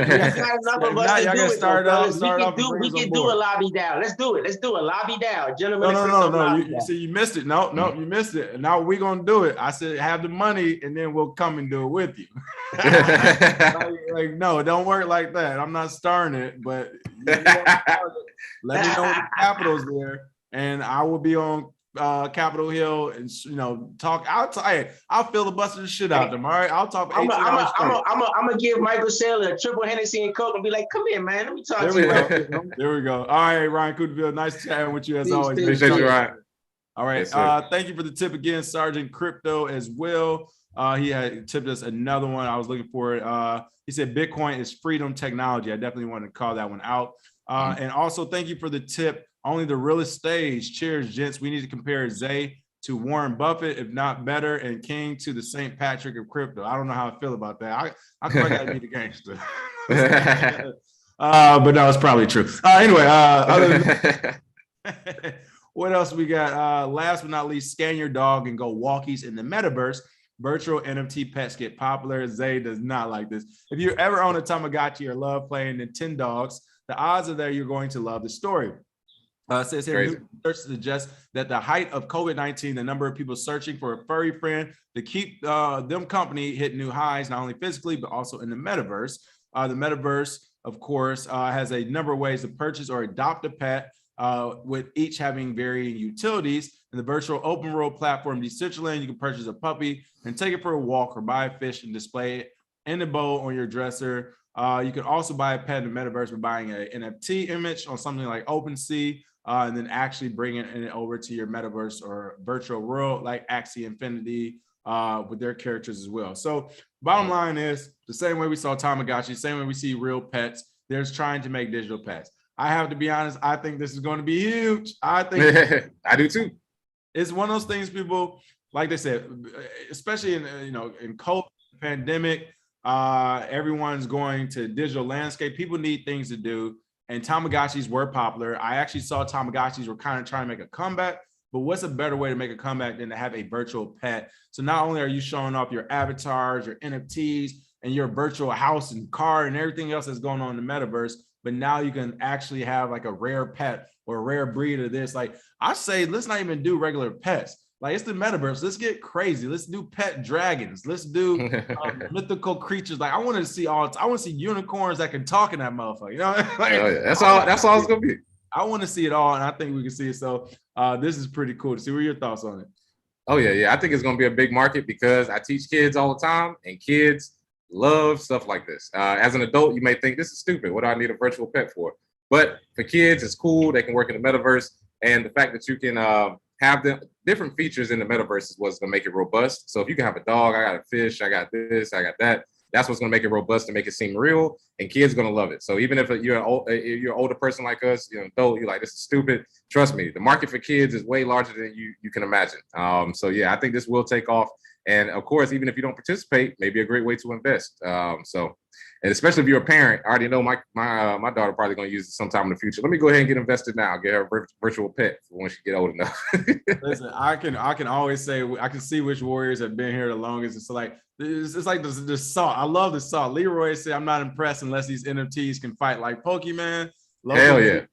gotta start off. We can do a lobby DAO. Let's do it. Let's do a lobby DAO, gentlemen. No. You missed it. No, you missed it. Now we're gonna do it. I said have the money, and then we'll come and do it with you. like, no, don't work like that. I'm not starting it, but let me know when the capital's there, and I will be on Capitol Hill and talk. I'll filibuster the shit out of them. All right, I'll talk. I'm gonna give Michael Saylor a triple Hennessy and Coke and be like, "Come here, man. Let me talk to you." There we go. All right, Ryan Coop D'Ville, nice chatting with you as always. Appreciate you, Ryan. All right, thank you for the tip again, Sergeant Crypto as well. He had tipped us another one. I was looking for it. He said Bitcoin is freedom technology. I definitely wanted to call that one out. And also thank you for the tip. Only the realest stage. Cheers, gents. We need to compare Zay to Warren Buffett, if not better, and King to the St. Patrick of crypto. I don't know how I feel about that. I gotta be the gangster. But that was probably true. Anyway, what else we got? Last but not least, scan your dog and go walkies in the metaverse. Virtual NFT pets get popular. Zay does not like this. If you ever own a Tamagotchi or love playing Nintendogs, the odds are there you're going to love the story. Says here, research suggests that the height of COVID-19, the number of people searching for a furry friend to keep them company hit new highs, not only physically, but also in the metaverse. The metaverse, of course, has a number of ways to purchase or adopt a pet, with each having varying utilities. In the virtual open world platform Decentraland, you can purchase a puppy and take it for a walk or buy a fish and display it in a bowl on your dresser. You can also buy a pet in the metaverse by buying an NFT image on something like OpenSea, and then actually bringing it over to your metaverse or virtual world like Axie Infinity with their characters as well. So bottom line is the same way we saw Tamagotchi, same way we see real pets, they're trying to make digital pets. I have to be honest, I think this is going to be huge. I think I do too. It's one of those things people, like they said, especially in in COVID pandemic, everyone's going to digital landscape. People need things to do. And Tamagotchis were popular. I actually saw Tamagotchis were kind of trying to make a comeback, but what's a better way to make a comeback than to have a virtual pet? So not only are you showing off your avatars, your NFTs, and your virtual house and car and everything else that's going on in the metaverse, but now you can actually have like a rare pet or a rare breed of this. Like I say, let's not even do regular pets. Like it's the metaverse. Let's get crazy. Let's do pet dragons. Let's do mythical creatures. Like I want to see unicorns that can talk in that motherfucker. Like, that's all it's gonna be. I want to see it all, and I think we can see it. So this is pretty cool to see. What are your thoughts on it? Oh yeah. I think it's gonna be a big market because I teach kids all the time, and kids love stuff like this. As an adult, you may think this is stupid. What do I need a virtual pet for? But for kids, it's cool. They can work in the metaverse, and the fact that you can have the different features in the metaverse is what's gonna make it robust. So if you can have a dog, I got a fish, I got this, I got that. That's what's gonna make it robust and make it seem real, and kids are gonna love it. So even if you're an older person like us, adult, you're like, this is stupid. Trust me, the market for kids is way larger than you can imagine. So yeah, I think this will take off, And of course, even if you don't participate, maybe a great way to invest. And especially if you're a parent, I already know my daughter probably going to use it sometime in the future. Let me go ahead and get invested now. Get her a virtual pet for when she get old enough. Listen, I can always say I can see which Warriors have been here the longest. It's like the salt. I love the salt. Leroy said, "I'm not impressed unless these NFTs can fight like Pokemon." Hell yeah.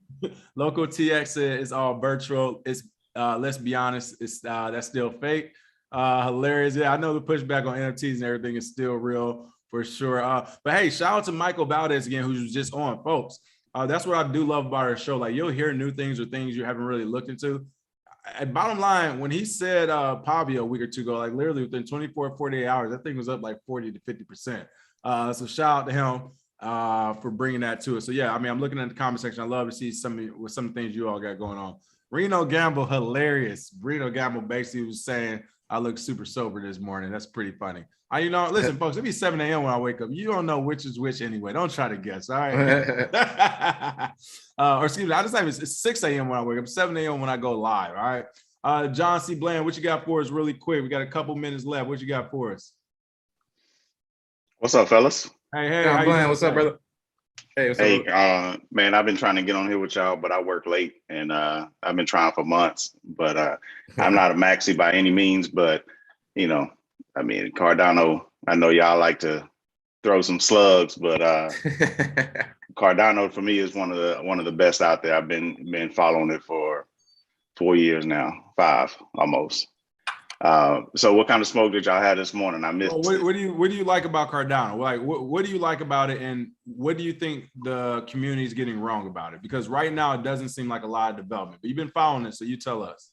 Local TX said it's all virtual. It's let's be honest, it's that's still fake. Hilarious. Yeah, I know the pushback on NFTs and everything is still real for sure. But hey, shout out to Michael Valdes again, who was just on, folks. That's what I do love about our show. Like, you'll hear new things or things you haven't really looked into. And bottom line, when he said Pavia a week or two ago, like literally within 24, 48 hours, that thing was up like 40 to 50%. So shout out to him for bringing that to us. So yeah, I mean, I'm looking at the comment section. I love to see some things you all got going on. Reno Gamble, hilarious. Reno Gamble basically was saying, I look super sober this morning. That's pretty funny. Listen, folks, it'll be 7 a.m. when I wake up. You don't know which is which anyway. Don't try to guess, all right? Or excuse me, I just think it's 6 a.m. when I wake up, 7 a.m. when I go live, all right? John C. Bland, what you got for us really quick? We got a couple minutes left. What you got for us? What's up, fellas? Hey, John Bland, what's up, brother? Hey, what's up? Man, I've been trying to get on here with y'all, but I work late, and I've been trying for months. But I'm not a maxi by any means, but I mean, Cardano, I know y'all like to throw some slugs, but Cardano for me is one of the best out there. I've been following it for 4 years now, 5 almost. So what kind of smoke did y'all have this morning? I missed it. What do you like about Cardano? Like, what do you like about it, and what do you think the community is getting wrong about it? Because right now it doesn't seem like a lot of development, but you've been following it, so you tell us.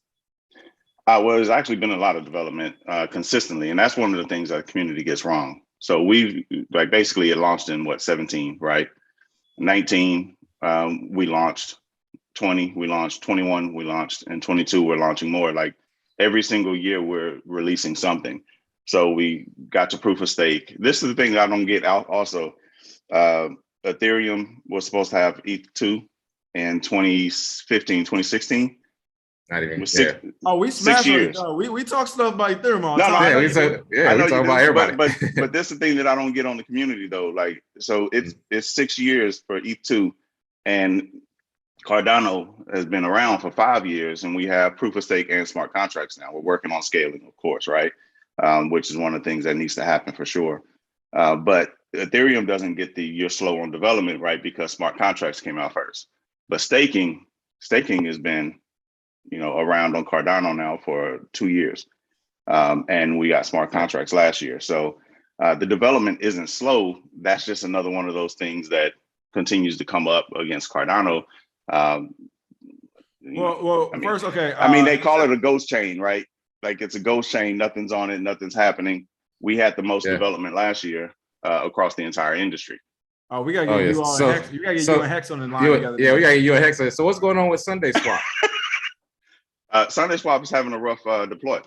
Well, there's actually been a lot of development consistently, and that's one of the things that the community gets wrong. So we've basically it launched in 17, right? 19, we launched. 20, we launched. 21, we launched, and 22, we're launching more. Like every single year, we're releasing something. So we got to proof of stake. This is the thing that I don't get out. Also, Ethereum was supposed to have ETH2 in 2015, 2016. Not even. We smashed it. We talk stuff about Ethereum all the time. We talk about everybody. But that's the thing that I don't get on the community though. Like, so it's 6 years for ETH2, and Cardano has been around for 5 years, and we have proof of stake and smart contracts now. We're working on scaling, of course, right? Which is one of the things that needs to happen for sure. But Ethereum doesn't get you're slow on development, right? Because smart contracts came out first. But staking has been around on Cardano now for 2 years. And we got smart contracts last year. So the development isn't slow. That's just another one of those things that continues to come up against Cardano. First, okay. I mean, they call it a ghost chain, right? Like it's a ghost chain. Nothing's on it. Nothing's happening. We had the most development last year across the entire industry. Oh, we gotta get you all a Hex. You gotta get you a Hex on the line together. Yeah, we gotta get you a Hex. So what's going on with SundaeSwap? SundaeSwap is having a rough deploy.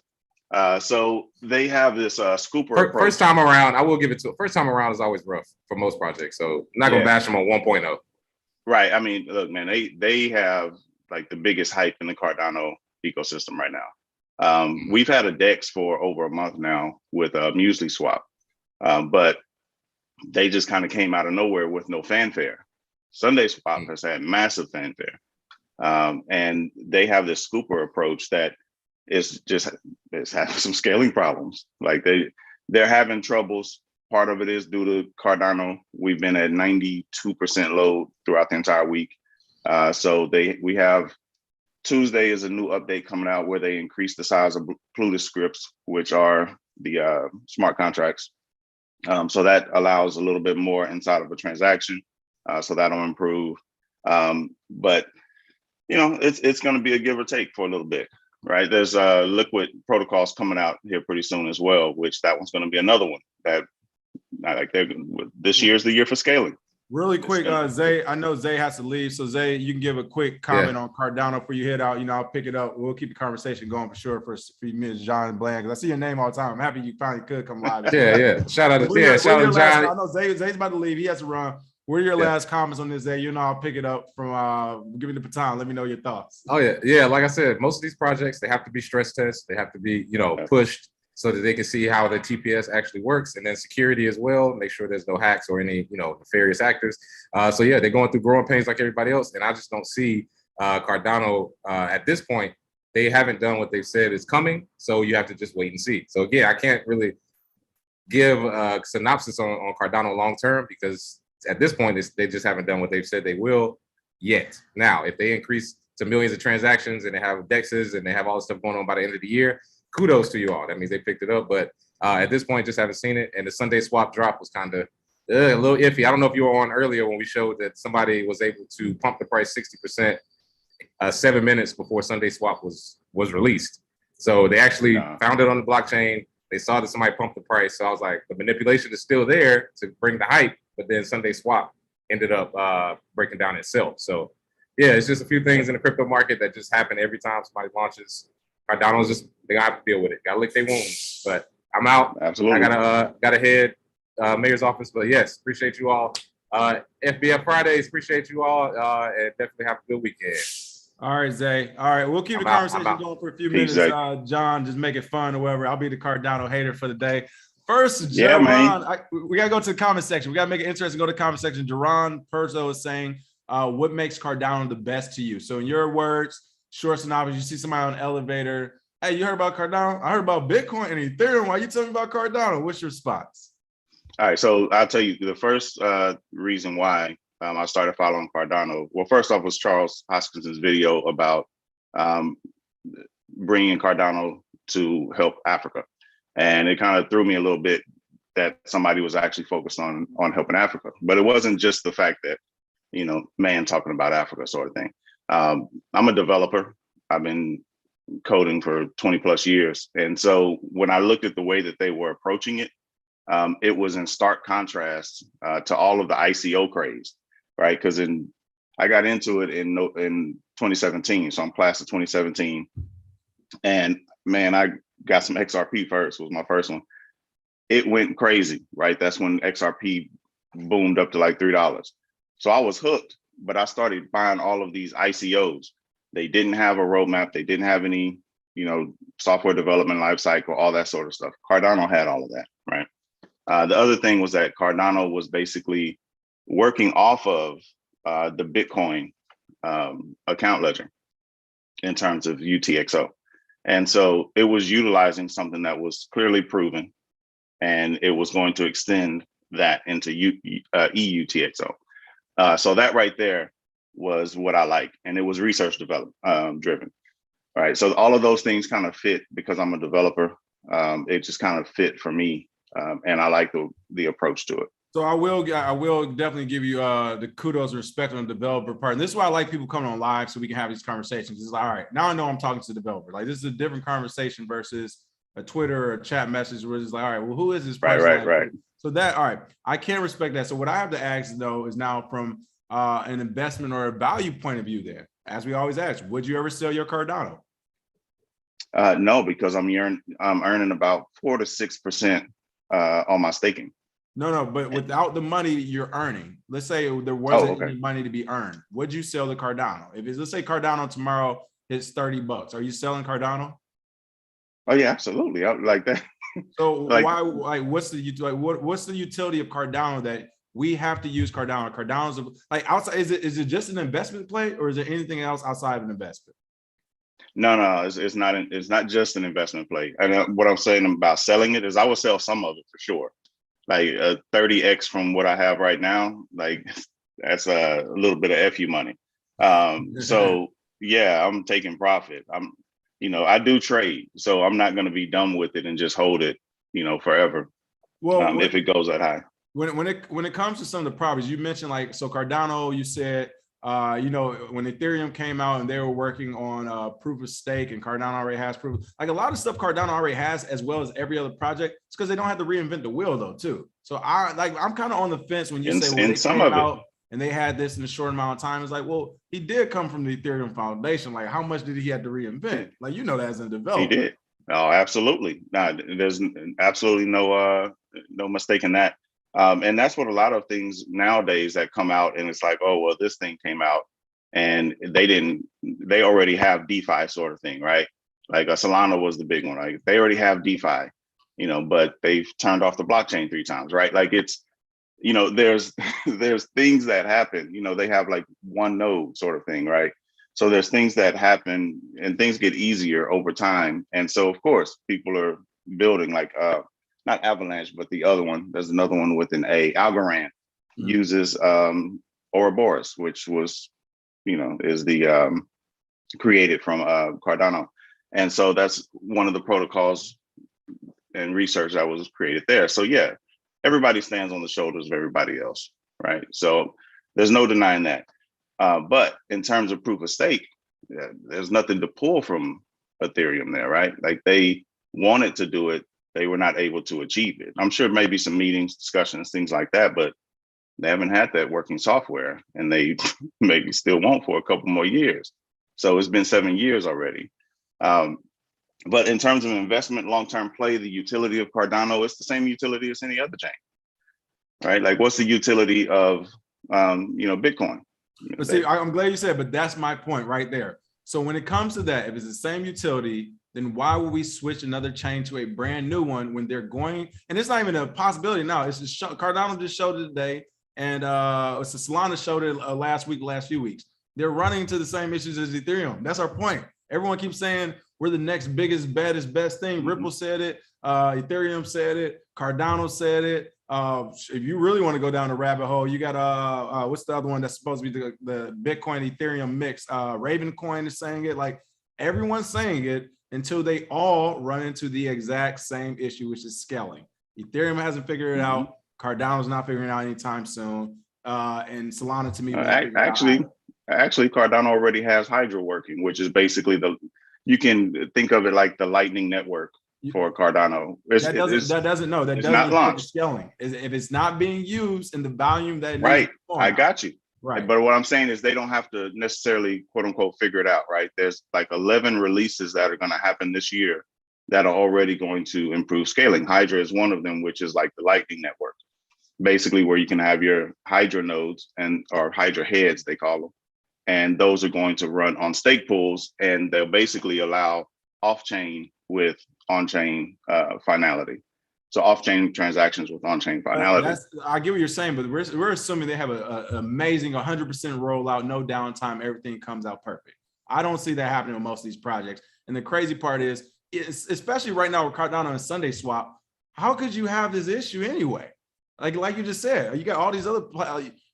So they have this scooper approach. First time around, I will give it to it. First time around is always rough for most projects. So I'm not gonna bash them on 1.0. Right. I mean, look, man, they have like the biggest hype in the Cardano ecosystem right now. We've had a DEX for over a month now with MuesliSwap, but they just kind of came out of nowhere with no fanfare. SundaeSwap has had massive fanfare. And they have this scooper approach that is having some scaling problems. Like they're having troubles. Part of it is due to Cardano. We've been at 92% load throughout the entire week. So we have Tuesday is a new update coming out where they increase the size of Plutus scripts, which are the smart contracts. So that allows a little bit more inside of a transaction. So that'll improve. But it's going to be a give or take for a little bit, right? There's liquid protocols coming out here pretty soon as well, which that one's going to be another one that this year's the year for scaling. Really quick, Zay, I know Zay has to leave. So Zay, you can give a quick comment on Cardano before you head out. I'll pick it up. We'll keep the conversation going for sure for a few minutes, John Bland, because I see your name all the time. I'm happy you finally could come live. Shout out to John. I know Zay's about to leave. He has to run. What are your last comments on this, Zay? I'll pick it up from give me the baton. Let me know your thoughts. Oh yeah. Like I said, most of these projects, they have to be stress tests. They have to be, pushed. so that they can see how the TPS actually works, and then security as well, make sure there's no hacks or any, nefarious actors. So yeah, they're going through growing pains like everybody else, and I just don't see Cardano at this point. They haven't done what they've said is coming, so you have to just wait and see. So again, I can't really give a synopsis on Cardano long term because at this point they just haven't done what they've said they will yet. Now, if they increase to millions of transactions and they have dexes and they have all this stuff going on by the end of the year, kudos to you all. That means they picked it up, but at this point, just haven't seen it. And the SundaeSwap drop was kind of a little iffy. I don't know if you were on earlier when we showed that somebody was able to pump the price 60%. 7 minutes before SundaeSwap was released. So they actually found it on the blockchain. They saw that somebody pumped the price. So I was like, the manipulation is still there to bring the hype, but then SundaeSwap ended up breaking down itself. So yeah, it's just a few things in the crypto market that just happen every time somebody launches. Cardano's just, they gotta have to deal with it. Gotta lick their wounds. But I'm out. Absolutely. I gotta head mayor's office. But yes, appreciate you all. FBF Fridays, appreciate you all. And definitely have a good weekend. All right, Zay. All right, we'll keep the conversation going for a few minutes. John, just make it fun or whatever. I'll be the Cardano hater for the day. First, Jaron, we got to go to the comment section. We got to make it interesting. Go to the comment section. Jaron Perzo is saying, what makes Cardano the best to you? So in your words, short synopsis, you see somebody on an elevator. Hey, you heard about Cardano? I heard about Bitcoin and Ethereum. Why you telling me about Cardano? What's your response? All right, so I'll tell you the first reason why I started following Cardano. Well, first off was Charles Hoskinson's video about bringing Cardano to help Africa. And it kind of threw me a little bit that somebody was actually focused on helping Africa. But it wasn't just the fact that, man talking about Africa sort of thing. I'm a developer. I've been coding for 20 plus years. And so when I looked at the way that they were approaching it, it was in stark contrast to all of the ICO craze. Right, because I got into it in 2017, so I'm class of 2017, and man, I got some XRP first. Was my first one. It went crazy, right? That's when XRP boomed up to like $3. So I was hooked, but I started buying all of these ICOs. They didn't have a roadmap. They didn't have any, software development lifecycle, all that sort of stuff. Cardano had all of that, right? The other thing was that Cardano was basically working off of the Bitcoin account ledger in terms of UTXO. And so it was utilizing something that was clearly proven, and it was going to extend that into EUTXO. So that right there was what I like. And it was research development driven. Right. So all of those things kind of fit because I'm a developer. It just kind of fit for me. And I like the approach to it. So I will definitely give you the kudos and respect on the developer part. And this is why I like people coming on live so we can have these conversations. It's like, all right, now I know I'm talking to the developer. Like this is a different conversation versus a Twitter or a chat message where it's like, all right, well, who is this person? Right. So that, all right, I can respect that. So what I have to ask though is now from an investment or a value point of view there, as we always ask, would you ever sell your Cardano? No, because I'm earning about 4 to 6% on my staking. No, but without the money you're earning, let's say there wasn't any money to be earned, would you sell the Cardano? If it's, let's say Cardano tomorrow hits $30, are you selling Cardano? Oh yeah, absolutely. I like that. So why? What's the utility of Cardano that we have to use Cardano? Cardano's outside. Is it just an investment play, or is there anything else outside of an investment? No, it's not. It's not just an investment play. And what I'm saying about selling it is, I will sell some of it for sure. Like a 30x from what I have right now, like that's a little bit of FU money. So yeah, I'm taking profit. I do trade, so I'm not going to be done with it and just hold it, forever. Well, if it goes that high. When it comes to some of the properties you mentioned, like so Cardano, you said, when Ethereum came out and they were working on proof of stake, and Cardano already has proof. Like a lot of stuff Cardano already has, as well as every other project. It's because they don't have to reinvent the wheel though, too. So I'm kind of on the fence when you say they came out and they had this in a short amount of time. It's like, well, he did come from the Ethereum Foundation. Like, how much did he have to reinvent? Like, that as a developer. He did. Oh, absolutely. No, there's absolutely no mistake in that. And that's what a lot of things nowadays that come out, and it's like, oh, well, this thing came out and they already have DeFi sort of thing, right? Like Solana was the big one, right? They already have DeFi. but they've turned off the blockchain 3 times, right? Like it's, there's there's things that happen, they have like one node sort of thing, right? So there's things that happen and things get easier over time. And so of course people are building like not Avalanche, but the other one, there's another one with an A, Algorand uses Ouroboros, which was, is the created from Cardano. And so that's one of the protocols and research that was created there. So yeah, everybody stands on the shoulders of everybody else, right? So there's no denying that. But in terms of proof of stake, there's nothing to pull from Ethereum there, right? Like they wanted to do it, they were not able to achieve it. I'm sure maybe some meetings, discussions, things like that, but they haven't had that working software, and they maybe still won't for a couple more years. So it's been 7 years already. But in terms of investment, long-term play, the utility of Cardano is the same utility as any other chain, right? Like what's the utility of, Bitcoin? But see, I'm glad you said, but that's my point right there. So when it comes to that, if it's the same utility, then why would we switch another chain to a brand new one when they're going? And it's not even a possibility now. It's just Cardano just showed it today, and Solana showed it last few weeks. They're running into the same issues as Ethereum. That's our point. Everyone keeps saying we're the next biggest, baddest, best thing. Ripple said it. Ethereum said it. Cardano said it. If you really want to go down the rabbit hole, you got what's the other one that's supposed to be the Bitcoin Ethereum mix? Raven Coin is saying it. Like everyone's saying it until they all run into the exact same issue, which is scaling. Ethereum hasn't figured it out. Cardano's not figuring it out anytime soon. And Solana to me, actually, Cardano already has Hydra working, which is basically you can think of it like the Lightning Network for Cardano. That doesn't launch scaling. If it's not being used in the volume that right, I got you. Right. But what I'm saying is they don't have to necessarily quote unquote figure it out, right? There's like 11 releases that are going to happen this year that are already going to improve scaling. Hydra is one of them, which is like the Lightning Network, basically where you can have your Hydra nodes or Hydra heads, they call them. And those are going to run on stake pools, and they'll basically allow off-chain with on-chain finality. So off-chain transactions with on-chain finality. I get what you're saying, but we're assuming they have an amazing 100% rollout, no downtime, everything comes out perfect. I don't see that happening with most of these projects. And the crazy part is, especially right now with Cardano and SundaeSwap, how could you have this issue anyway? Like you just said, you got all these other,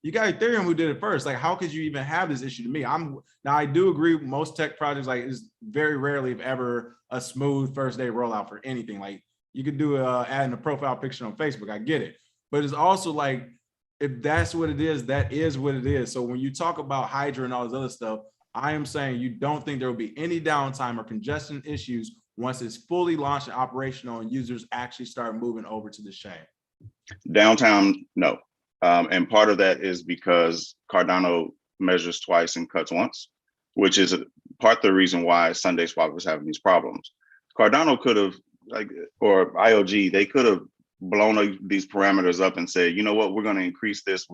you got Ethereum who did it first. Like, how could you even have this issue to me? Now I do agree with most tech projects, like it's very rarely, if ever, a smooth first day rollout for anything. Like you could do adding a profile picture on Facebook. I get it. But it's also like, if that's what it is, that is what it is. So when you talk about Hydra and all this other stuff, I am saying you don't think there will be any downtime or congestion issues once it's fully launched and operational and users actually start moving over to the chain. Downtime, no. And part of that is because Cardano measures twice and cuts once, which is part of the reason why SundaeSwap is having these problems. Cardano could have, or IOG, they could have blown these parameters up and said, you know what, we're going to increase this,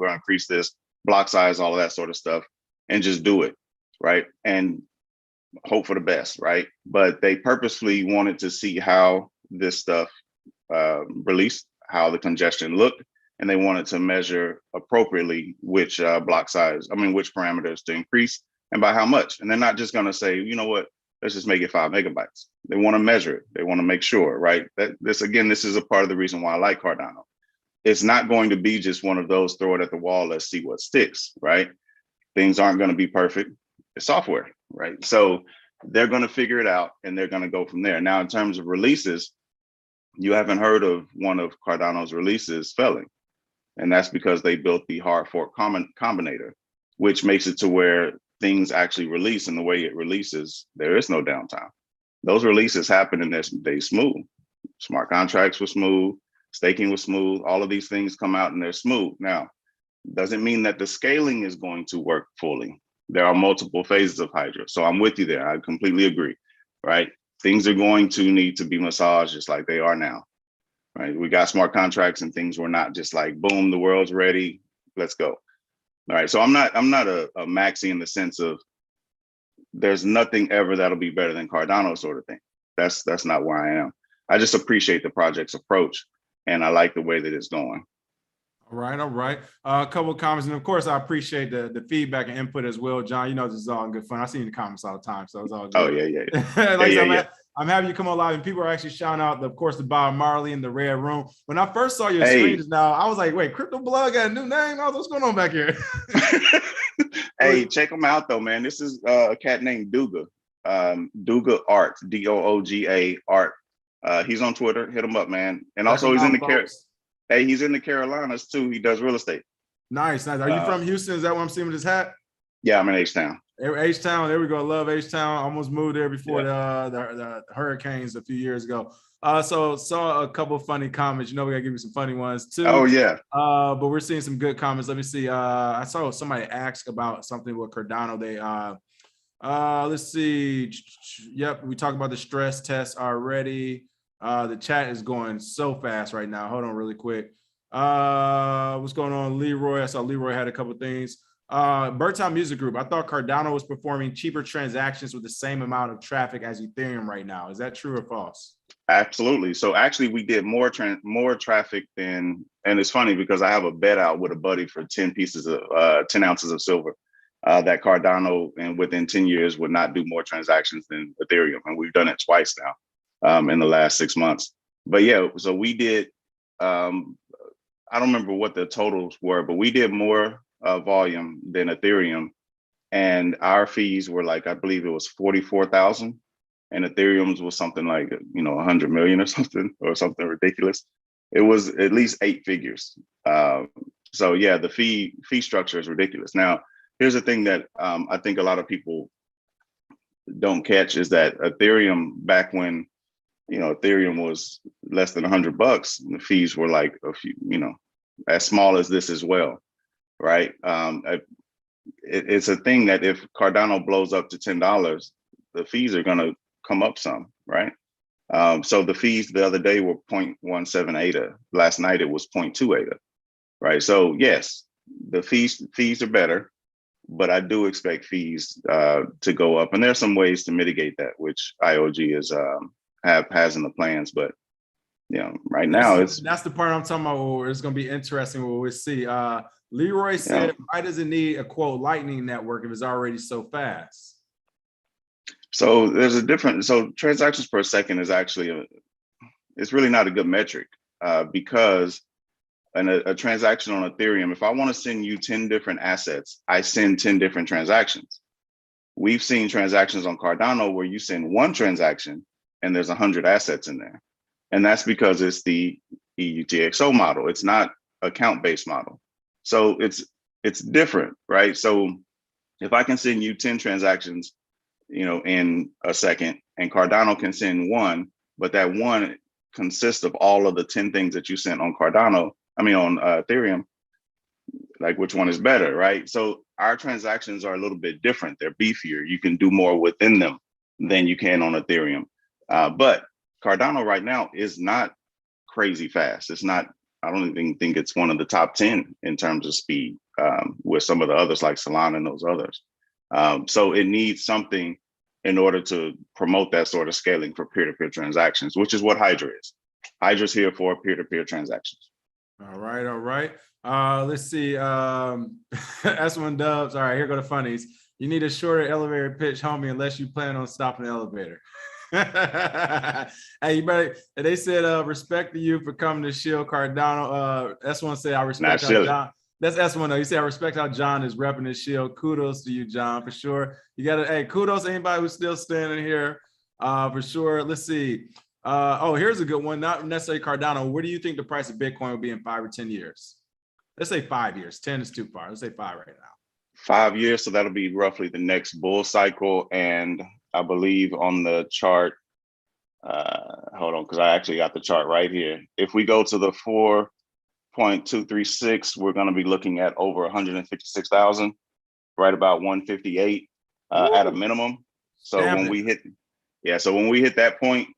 block size, all of that sort of stuff, and just do it, right? And hope for the best, right? But they purposely wanted to see how this stuff released, how the congestion looked, and they wanted to measure appropriately which which parameters to increase and by how much. And they're not just going to say, you know what, let's just make it 5 megabytes. They want to measure it. They want to make sure, right? That this is a part of the reason why I like Cardano. It's not going to be just one of those throw it at the wall, let's see what sticks, right? Things aren't going to be perfect. It's software, right? So they're going to figure it out and they're going to go from there. Now, in terms of releases, you haven't heard of one of Cardano's releases failing. And that's because they built the hard fork combinator, which makes it to where things actually release, and the way it releases, there is no downtime. Those releases happen and they're smooth. Smart contracts were smooth, staking was smooth, all of these things come out and they're smooth. Now, doesn't mean that the scaling is going to work fully. There are multiple phases of Hydra. So I'm with you there. I completely agree, right? Things are going to need to be massaged just like they are now, right? We got smart contracts and things were not just like, boom, the world's ready, let's go. All right, so I'm not a maxi in the sense of there's nothing ever that'll be better than Cardano sort of thing. That's not where I am. I just appreciate the project's approach, and I like the way that it's going. All right, all right. A couple of comments, and of course, I appreciate the feedback and input as well, John. You know, this is all good fun. I see you in the comments all the time, so it's all good. Oh yeah. Like I'm happy you come on live, and people are actually shouting out, of course, the Bob Marley in the red room. When I first saw your screen just now, I was like, wait, Crypto Blood got a new name? What's going on back here? Hey, check them out though, man. This is a cat named Dooga. Dooga Art, Dooga Art. He's on Twitter. Hit him up, man. And also he's in the Carolinas too. He does real estate. Nice. Are you from Houston? Is that what I'm seeing with his hat? Yeah, I'm in H-Town. H-Town, there we go. Love H-Town. Almost moved there before the hurricanes a few years ago. So saw a couple of funny comments. You know, we gotta give you some funny ones too. Oh yeah. But we're seeing some good comments. Let me see. I saw somebody ask about something with Cardano. They let's see. Yep, we talked about the stress test already. The chat is going so fast right now. Hold on really quick. What's going on, Leroy? I saw Leroy had a couple of things. Birdtown Music Group. I thought Cardano was performing cheaper transactions with the same amount of traffic as Ethereum right now. Is that true or false? Absolutely. So actually, we did more traffic than, and it's funny because I have a bet out with a buddy for 10 ounces of silver. That Cardano, and within 10 years, would not do more transactions than Ethereum, and we've done it twice now in the last 6 months. But yeah, so we did. I don't remember what the totals were, but we did more volume than Ethereum, and our fees were like, I believe it was 44,000, and Ethereum's was something like 100 million or something ridiculous. It was at least 8 figures. So yeah, the fee structure is ridiculous. Now, here's the thing that I think a lot of people don't catch is that Ethereum, back when Ethereum was less than $100, the fees were like a few, as small as this as well. Right. It's a thing that if Cardano blows up to $10, the fees are going to come up some. Right. So the fees the other day were 0.17 ADA. Last night it was 0.2 ADA. Right. So yes, the fees are better, but I do expect fees to go up. And there's some ways to mitigate that, which IOG has in the plans. But right now that's the part I'm talking about. Where it's going to be interesting. What we'll see. Leroy said, why does it need a quote lightning network if it's already so fast? So there's a different, so transactions per second is actually, it's really not a good metric because a transaction on Ethereum, if I want to send you 10 different assets, I send 10 different transactions. We've seen transactions on Cardano where you send one transaction and there's 100 assets in there. And that's because it's the EUTXO model. It's not account-based model. So it's different, right? So if I can send you 10 transactions, in a second, and Cardano can send one, but that one consists of all of the 10 things that you sent on on Ethereum, like which one is better, right? So our transactions are a little bit different. They're beefier. You can do more within them than you can on Ethereum. But Cardano right now is not crazy fast. It's not, I don't even think it's one of the top 10 in terms of speed with some of the others like Solana and those others. So it needs something in order to promote that sort of scaling for peer-to-peer transactions, which is what Hydra is. Hydra's here for peer-to-peer transactions. All right. Let's see. S1 Dubs. All right, here go the funnies. You need a shorter elevator pitch, homie, unless you plan on stopping the elevator. Hey, you better. They said respect to you for coming to shield Cardano. S1 said I respect how John. That's S1 though. You say I respect how John is repping his shield. Kudos to you, John, for sure. You gotta, hey, kudos to anybody who's still standing here. For sure. Let's see. Here's a good one. Not necessarily Cardano. Where do you think the price of Bitcoin will be in 5 or 10 years? Let's say 5 years. 10 is too far. Let's say 5 right now. 5 years. So that'll be roughly the next bull cycle. And I believe on the chart, hold on, because I actually got the chart right here. If we go to the 4.236, we're going to be looking at over 156,000, right about 158 at a minimum. So when we hit that point,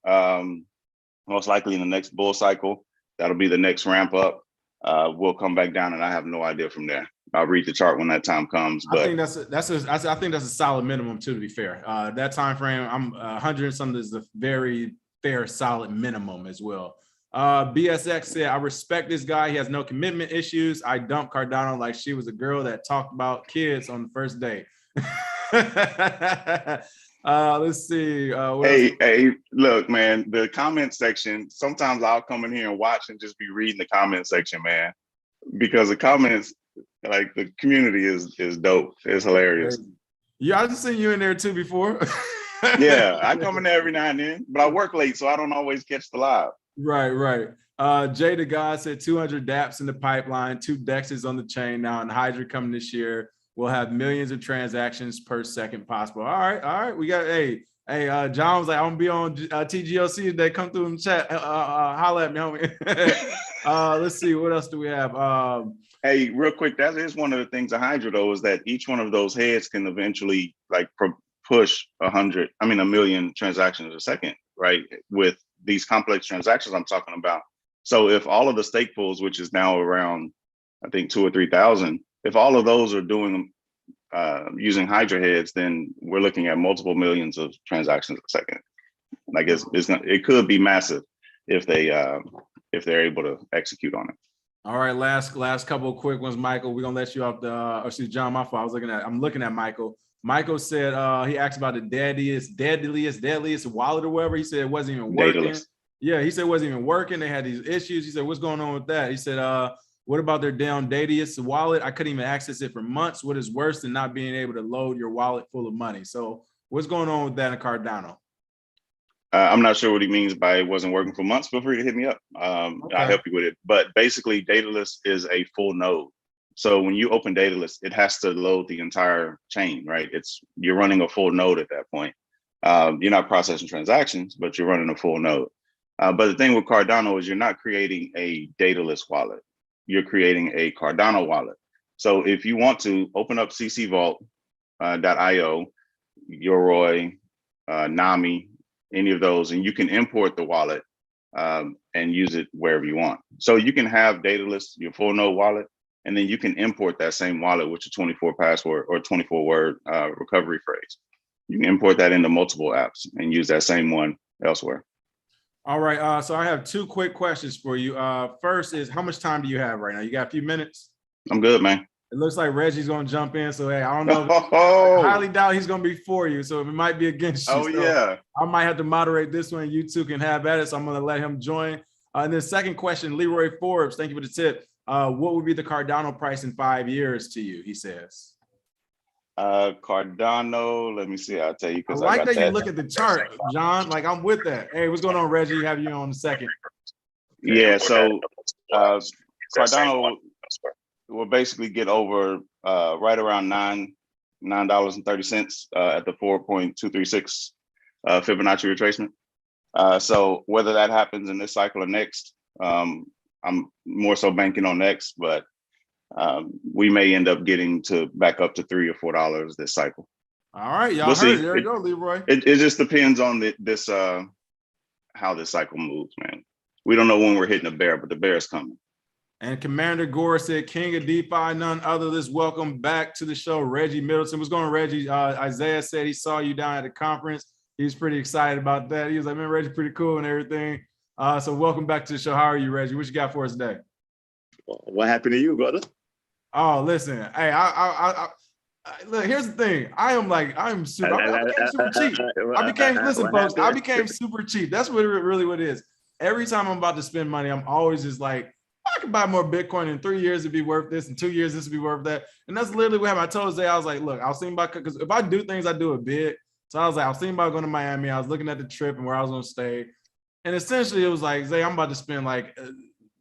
most likely in the next bull cycle, that'll be the next ramp up. We'll come back down, and I have no idea from there. I'll read the chart when that time comes. But I think that's a solid minimum too. To be fair, that time frame, I'm 100 something is a very fair, solid minimum as well. BSX said, I respect this guy. He has no commitment issues. I dumped Cardano like she was a girl that talked about kids on the first day. Let's see. Hey, look, man, the comment section, sometimes I'll come in here and watch and just be reading the comment section, man, because the comments, like the community is dope. It's hilarious. Yeah, I just seen you in there too before. Yeah, I come in there every now and then, but I work late, so I don't always catch the live. Right. Jay the God said 200 dApps in the pipeline, 2 DEXs on the chain now, and Hydra coming this year. We'll have millions of transactions per second possible. All right. We got John was like, I'm gonna be on TGOC today. Come through and chat. Holla at me, homie. Let's see, what else do we have? Hey, real quick, that is one of the things of Hydra though, is that each one of those heads can eventually like push a million transactions a second, right? With these complex transactions I'm talking about. So if all of the stake pools, which is now around, I think 2,000 or 3,000, if all of those are doing using Hydra heads, then we're looking at multiple millions of transactions a second. Like it could be massive if they're able to execute on it. All right, last couple of quick ones, Michael. We're gonna let you off the John, my fault. I'm looking at Michael. Michael said he asked about the deadliest wallet or whatever. He said it wasn't even working. Daedalus. Yeah, he said it wasn't even working. They had these issues. He said, what's going on with that? He said, what about their down Daedalus wallet? I couldn't even access it for months. What is worse than not being able to load your wallet full of money? So what's going on with that in Cardano? I'm not sure what he means by it wasn't working for months. Feel free to hit me up. I'll help you with it. But basically, Daedalus is a full node. So when you open Daedalus, it has to load the entire chain, right? You're running a full node at that point. You're not processing transactions, but you're running a full node. But the thing with Cardano is you're not creating a Daedalus wallet. You're creating a Cardano wallet. So if you want to open up ccvault.io, Yoroi, Nami, any of those, and you can import the wallet and use it wherever you want. So you can have Daedalus, your full node wallet, and then you can import that same wallet with your 24 password or 24 word recovery phrase. You can import that into multiple apps and use that same one elsewhere. All right, so I have 2 quick questions for you. First is, how much time do you have right now? You got a few minutes? I'm good, man. It looks like Reggie's gonna jump in, so hey, I don't know. I highly doubt he's gonna be for you, so it might be against you. Oh, so yeah. I might have to moderate this one. You two can have at it, so I'm gonna let him join. And then second question, Leroy Forbes, thank you for the tip. What would be the Cardano price in 5 years to you? He says. Cardano, let me see. I'll tell you. I like that you look at the chart, John. Like, I'm with that. Hey, what's going on, Reggie? Have you on a second? Yeah, so Cardano will basically get over right around $9.30 at the 4.236 Fibonacci retracement. So whether that happens in this cycle or next, I'm more so banking on next, but we may end up getting back up to $3 or $4 this cycle. All right, y'all heard it. There you go, Leroy. It just depends on how this cycle moves, man. We don't know when we're hitting a bear, but the bear is coming. And Commander Gore said, King of DeFi, none other. Let's welcome back to the show, Reggie Middleton. What's going on, Reggie? Isaiah said he saw you down at the conference. He's pretty excited about that. He was like, man, Reggie's pretty cool and everything. So welcome back to the show. How are you, Reggie? What you got for us today? What happened to you, brother? Oh, listen. Hey, I look, here's the thing. I became super cheap. Listen, folks, I became super cheap. That's what it is. Every time I'm about to spend money, I'm always just like, I could buy more Bitcoin in 3 years, it'd be worth this. In 2 years, this would be worth that. And that's literally what happened. I told Zay, I was like, look, I was thinking about, because if I do things, I do it big. So I was thinking about going to Miami. I was looking at the trip and where I was going to stay. And essentially it was like, Zay, I'm about to spend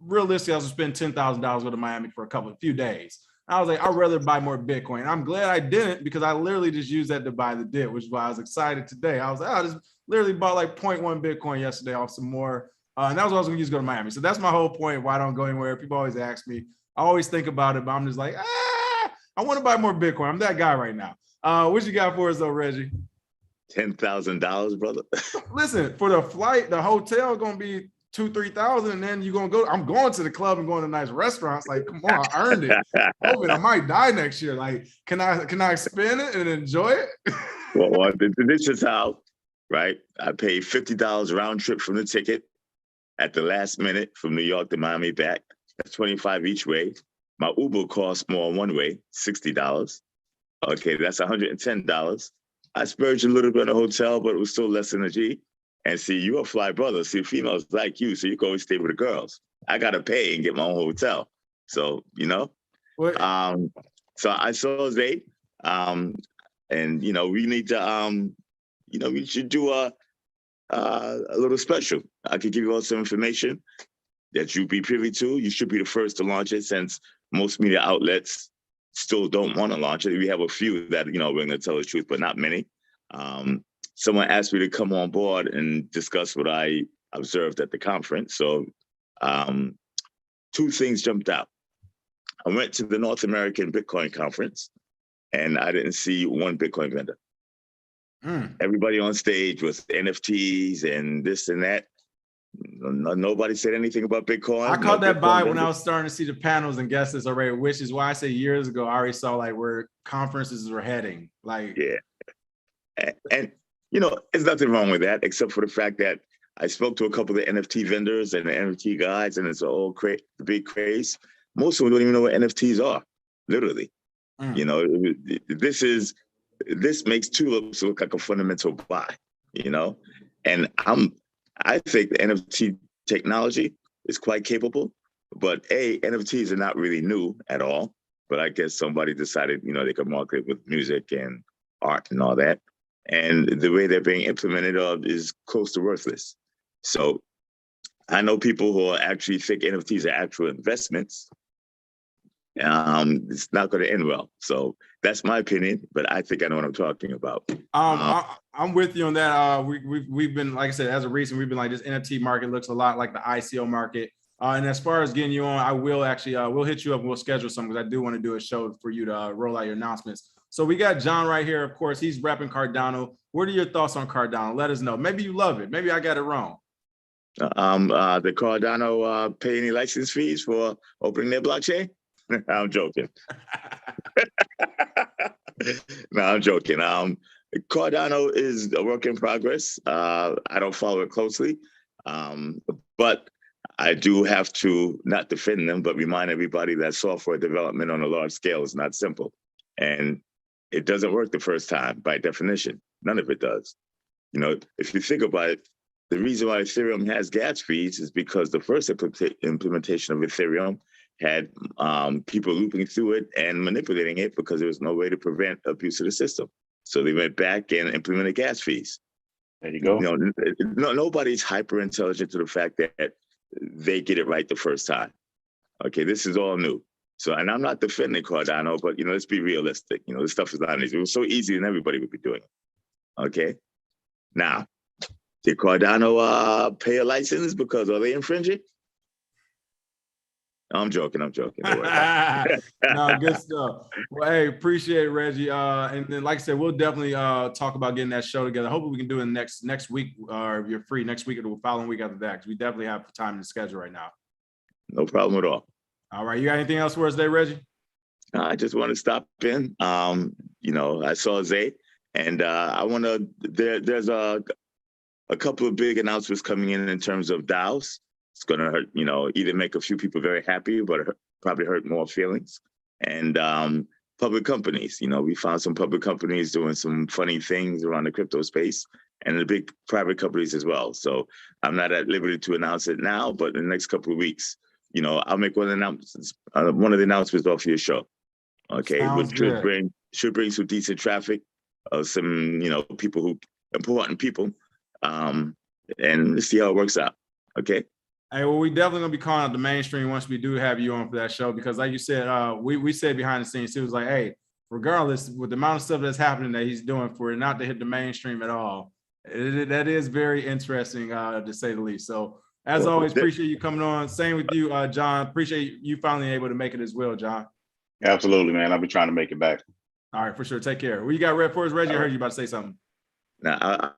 realistically, I was going to spend $10,000 go to Miami for a few days. I was like, I'd rather buy more Bitcoin. And I'm glad I didn't, because I literally just used that to buy the dip, which is why I was excited today. I was like, I just literally bought 0.1 Bitcoin yesterday off some more. And that was what I was going to use to go to Miami. So that's my whole point why I don't go anywhere. People always ask me. I always think about it, but I'm just like, I want to buy more Bitcoin. I'm that guy right now. What you got for us though, Reggie? $10,000, brother. Listen, for the flight, the hotel going to be $2,000-$3,000, and then you're going to go. I'm going to the club and going to nice restaurants. Like, come on, I earned it. COVID, I might die next year. Like, can I spend it and enjoy it? Well, this is how right? I paid $50 round trip from the ticket at the last minute from New York to Miami back. That's $25 each way. My Uber costs more one way, $60. Okay, that's $110. I splurged a little bit on a hotel, but it was still less than a G. And see, you're a fly brother. See, females like you, so you can always stay with the girls. I gotta pay and get my own hotel. So, you know, What? so I saw Zay, and you know, we need to, you know, we should do a little special. I could give you all some information that you'd be privy to. You should be the first to launch it, since most media outlets still don't want to launch it. We have a few that, you know, we're going to tell the truth, but not many. Someone asked me to come on board and discuss what I observed at the conference. So two things jumped out. I went to the North American Bitcoin conference and I didn't see one Bitcoin vendor. Everybody on stage was NFTs and this and that. Nobody said anything about Bitcoin. I caught that vibe when I was starting to see the panels and guest lists already, which is why I say years ago, I already saw like where conferences were heading. Like, yeah. And you know, there's nothing wrong with that, except for the fact that I spoke to a couple of the NFT vendors and the NFT guys, and it's all the big craze. Most of them don't even know what NFTs are, literally. You know, this makes tulips look like a fundamental buy, you know? And I think the NFT technology is quite capable, but NFTs are not really new at all. But I guess somebody decided, you know, they could market it with music and art and all that. And the way they're being implemented is close to worthless. So I know people who actually think NFTs are actual investments. It's not going to end well. So that's my opinion, but I think I know what I'm talking about. I'm with you on that. We've been, like I said, as a recent, we've been like, this NFT market looks a lot like the ICO market. And as far as getting you on, I will actually, we'll hit you up and we'll schedule something, because I do want to do a show for you to roll out your announcements. So we got John right here. Of course, he's repping Cardano. What are your thoughts on Cardano? Let us know. Maybe you love it. Maybe I got it wrong. The Cardano pay any license fees for opening their blockchain? I'm joking. No, I'm joking. Cardano is a work in progress. I don't follow it closely, but I do have to not defend them, but remind everybody that software development on a large scale is not simple. And it doesn't work the first time by definition. None of it does. You know, if you think about it, the reason why Ethereum has gas fees is because the first implementation of Ethereum had people looping through it and manipulating it because there was no way to prevent abuse of the system. So they went back and implemented gas fees. There you go. You know, nobody's hyper intelligent to the fact that they get it right the first time. Okay, this is all new. So, and I'm not defending Cardano, but, you know, let's be realistic. You know, this stuff is not easy. It was so easy and everybody would be doing it. Okay. Now, did Cardano pay a license because are they infringing? I'm joking. No, good stuff. Well, hey, appreciate it, Reggie. And then, like I said, we'll definitely talk about getting that show together. Hopefully we can do it next week, or if you're free next week or the following week after that, because we definitely have time in the schedule right now. No problem at all. All right. You got anything else for us today, Reggie? I just want to stop in. You know, I saw Zay, and I want to, there's a couple of big announcements coming in terms of DAOs. It's going to hurt, you know, either make a few people very happy, but probably hurt more feelings. And public companies, you know, we found some public companies doing some funny things around the crypto space, and the big private companies as well. So I'm not at liberty to announce it now, but in the next couple of weeks, you know, I'll make one of the announcements off your show. Okay, Sounds which good. should bring some decent traffic, some, you know, important people, and let's see how it works out. Okay. Hey, well, we definitely gonna be calling out the mainstream once we do have you on for that show, because like you said, we said behind the scenes, it was like, hey, regardless with the amount of stuff that's happening that he's doing, for it not to hit the mainstream at all, that is very interesting, to say the least. So as always, appreciate you coming on. Same with you, John. Appreciate you finally able to make it as well, John. Absolutely, man. I'll be trying to make it back. All right, for sure. Take care. What you got read for us, Reggie? I heard you about to say something. Now,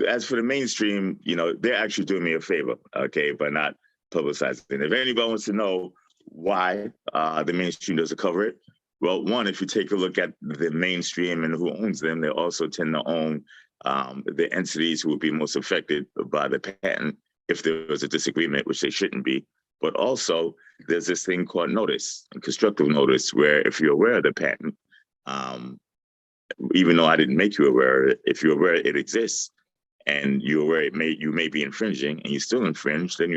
as for the mainstream, you know, they're actually doing me a favor, okay, by not publicizing it. If anybody wants to know why the mainstream doesn't cover it, Well, one, if you take a look at the mainstream and who owns them, they also tend to own the entities who would be most affected by the patent if there was a disagreement, which they shouldn't be. But also, there's this thing called notice, and constructive notice, where if you're aware of the patent, even though I didn't make you aware, if you're aware it exists and you're aware you may be infringing and you still infringe, then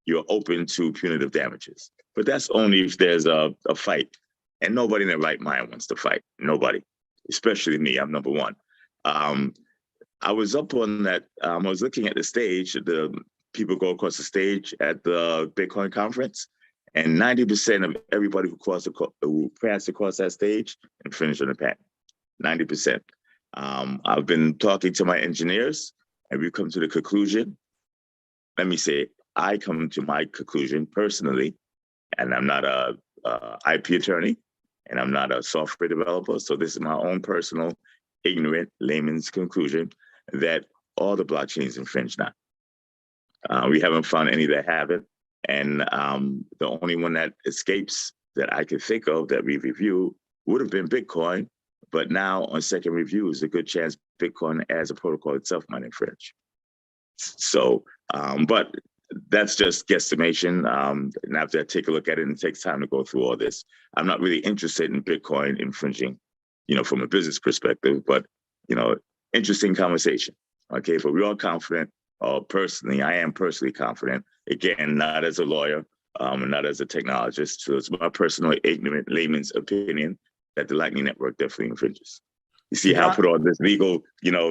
you're open to punitive damages. But that's only if there's a fight. And nobody in their right mind wants to fight. Nobody, especially me. I'm number one. I was up on that. I was looking at the stage. The people go across the stage at the Bitcoin conference, and 90% of everybody who passed across that stage infringed on the patent. 90%. I've been talking to my engineers, and we've come to the conclusion. Let me say, I come to my conclusion personally, and I'm not a IP attorney, and I'm not a software developer. So this is my own personal, ignorant layman's conclusion that all the blockchains infringe now. We haven't found any that haven't. And the only one that escapes that I could think of that we've reviewed would have been Bitcoin. But now on second review, is a good chance Bitcoin as a protocol itself might infringe. So, but that's just guesstimation. And after I take a look at it, and it takes time to go through all this. I'm not really interested in Bitcoin infringing, from a business perspective, but, interesting conversation. Okay, but we're all confident. Personally, I am personally confident. Again, not as a lawyer, and not as a technologist. So it's my personal ignorant layman's opinion that the Lightning Network definitely infringes. You see how I put all this legal,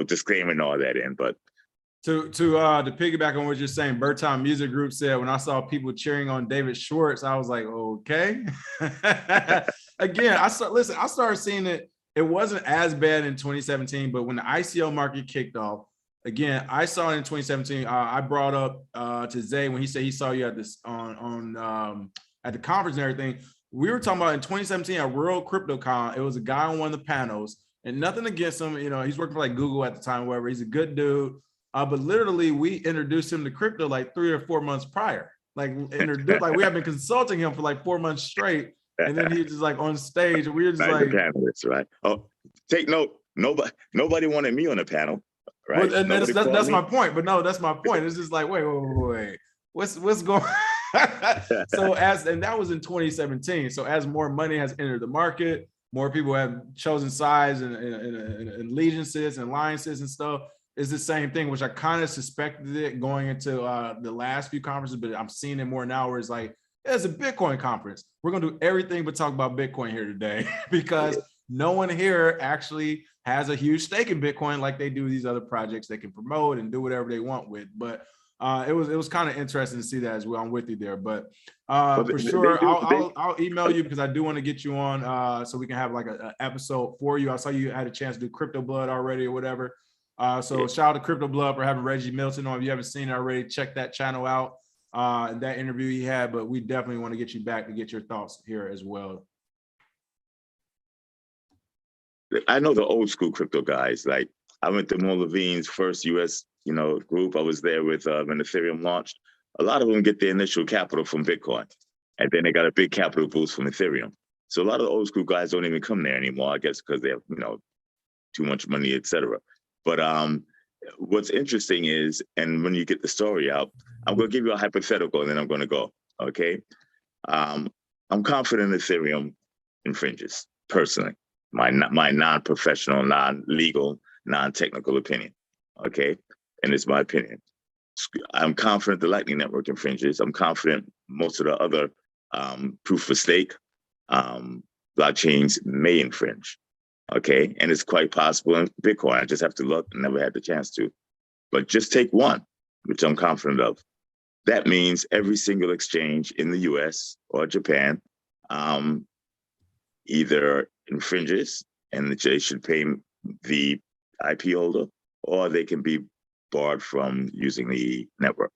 disclaimer and all that in, but To piggyback on what you're saying, Burtown Music Group said, when I saw people cheering on David Schwartz, I was like, okay. Again, I started seeing it. It wasn't as bad in 2017, but when the ICO market kicked off, again, I saw it in 2017. I brought up to Zay when he said he saw you at this at the conference and everything. We were talking about in 2017 at World CryptoCon. It was a guy on one of the panels, and nothing against him. He's working for like Google at the time, whatever. He's a good dude. But literally, we introduced him to crypto like 3 or 4 months prior. Like we have been consulting him for like 4 months straight, and then he was just like on stage, and we were just like the panelists, right? Oh, take note. Nobody wanted me on the panel, right? Well, and that's my point. But no, that's my point. It's just like wait, what's going on? So and that was in 2017. So as more money has entered the market, more people have chosen sides and allegiances and alliances and stuff. Is the same thing, which I kind of suspected it going into the last few conferences, but I'm seeing it more now where it's like, it's a Bitcoin conference. We're going to do everything but talk about Bitcoin here today because no one here actually has a huge stake in Bitcoin like they do these other projects they can promote and do whatever they want with. But it was kind of interesting to see that as well. I'm with you there, but for sure, I'll email you because I do want to get you on so we can have like an episode for you. I saw you had a chance to do Crypto Blood already or whatever. Shout out to Crypto Blood for having Reggie Middleton on. If you haven't seen it already, check that channel out and that interview he had, but we definitely want to get you back to get your thoughts here as well. I know the old school crypto guys. Like I went to Mo Levine's first US, group. I was there with when Ethereum launched. A lot of them get their initial capital from Bitcoin, and then they got a big capital boost from Ethereum. So a lot of the old school guys don't even come there anymore, I guess, because they have, too much money, etc. But what's interesting is, and when you get the story out, I'm going to give you a hypothetical, and then I'm going to go. Okay, I'm confident Ethereum infringes personally. My non-professional, non-legal, non-technical opinion. Okay, and it's my opinion. I'm confident the Lightning Network infringes. I'm confident most of the other proof of stake blockchains may infringe. Okay, and it's quite possible in Bitcoin. I just have to look. Never had the chance to, but just take one, which I'm confident of. That means every single exchange in the U.S. or Japan either infringes and they should pay the IP holder, or they can be barred from using the network.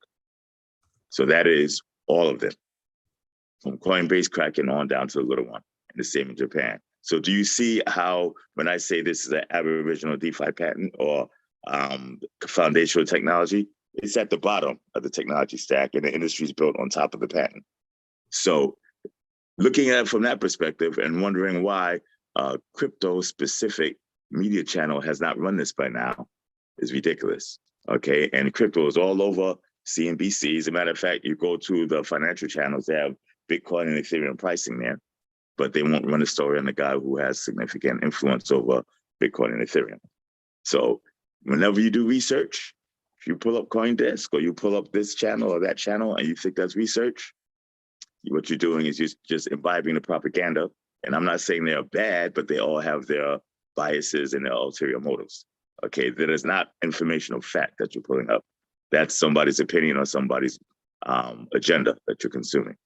So that is all of them, from Coinbase, Kraken on down to the little one, and the same in Japan. So do you see how, when I say this is an Aboriginal DeFi patent or foundational technology, it's at the bottom of the technology stack and the industry is built on top of the patent. So looking at it from that perspective and wondering why a crypto-specific media channel has not run this by now is ridiculous. Okay, and crypto is all over CNBC. As a matter of fact, you go to the financial channels, they have Bitcoin and Ethereum pricing there, but they won't run a story on the guy who has significant influence over Bitcoin and Ethereum. So whenever you do research, if you pull up CoinDesk or you pull up this channel or that channel and you think that's research, what you're doing is you're just imbibing the propaganda. And I'm not saying they're bad, but they all have their biases and their ulterior motives. Okay, that is not informational fact that you're pulling up. That's somebody's opinion or somebody's agenda that you're consuming.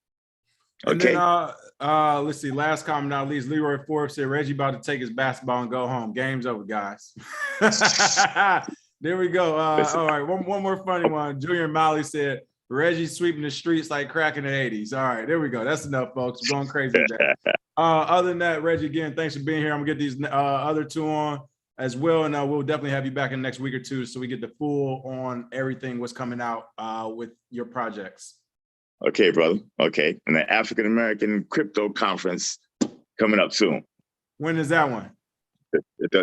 Okay. And then, let's see. Last comment, not least, Leroy Forbes said Reggie about to take his basketball and go home. Game's over, guys. There we go. All right, one more funny one. Junior Molly said Reggie sweeping the streets like crack in the 80s. All right, there we go. That's enough, folks. We're going crazy today. Other than that, Reggie, again, thanks for being here. I'm gonna get these other two on as well, and we'll definitely have you back in the next week or two so we get the full on everything what's coming out with your projects. Okay, brother. Okay, and the African American Crypto Conference coming up soon. When is that one?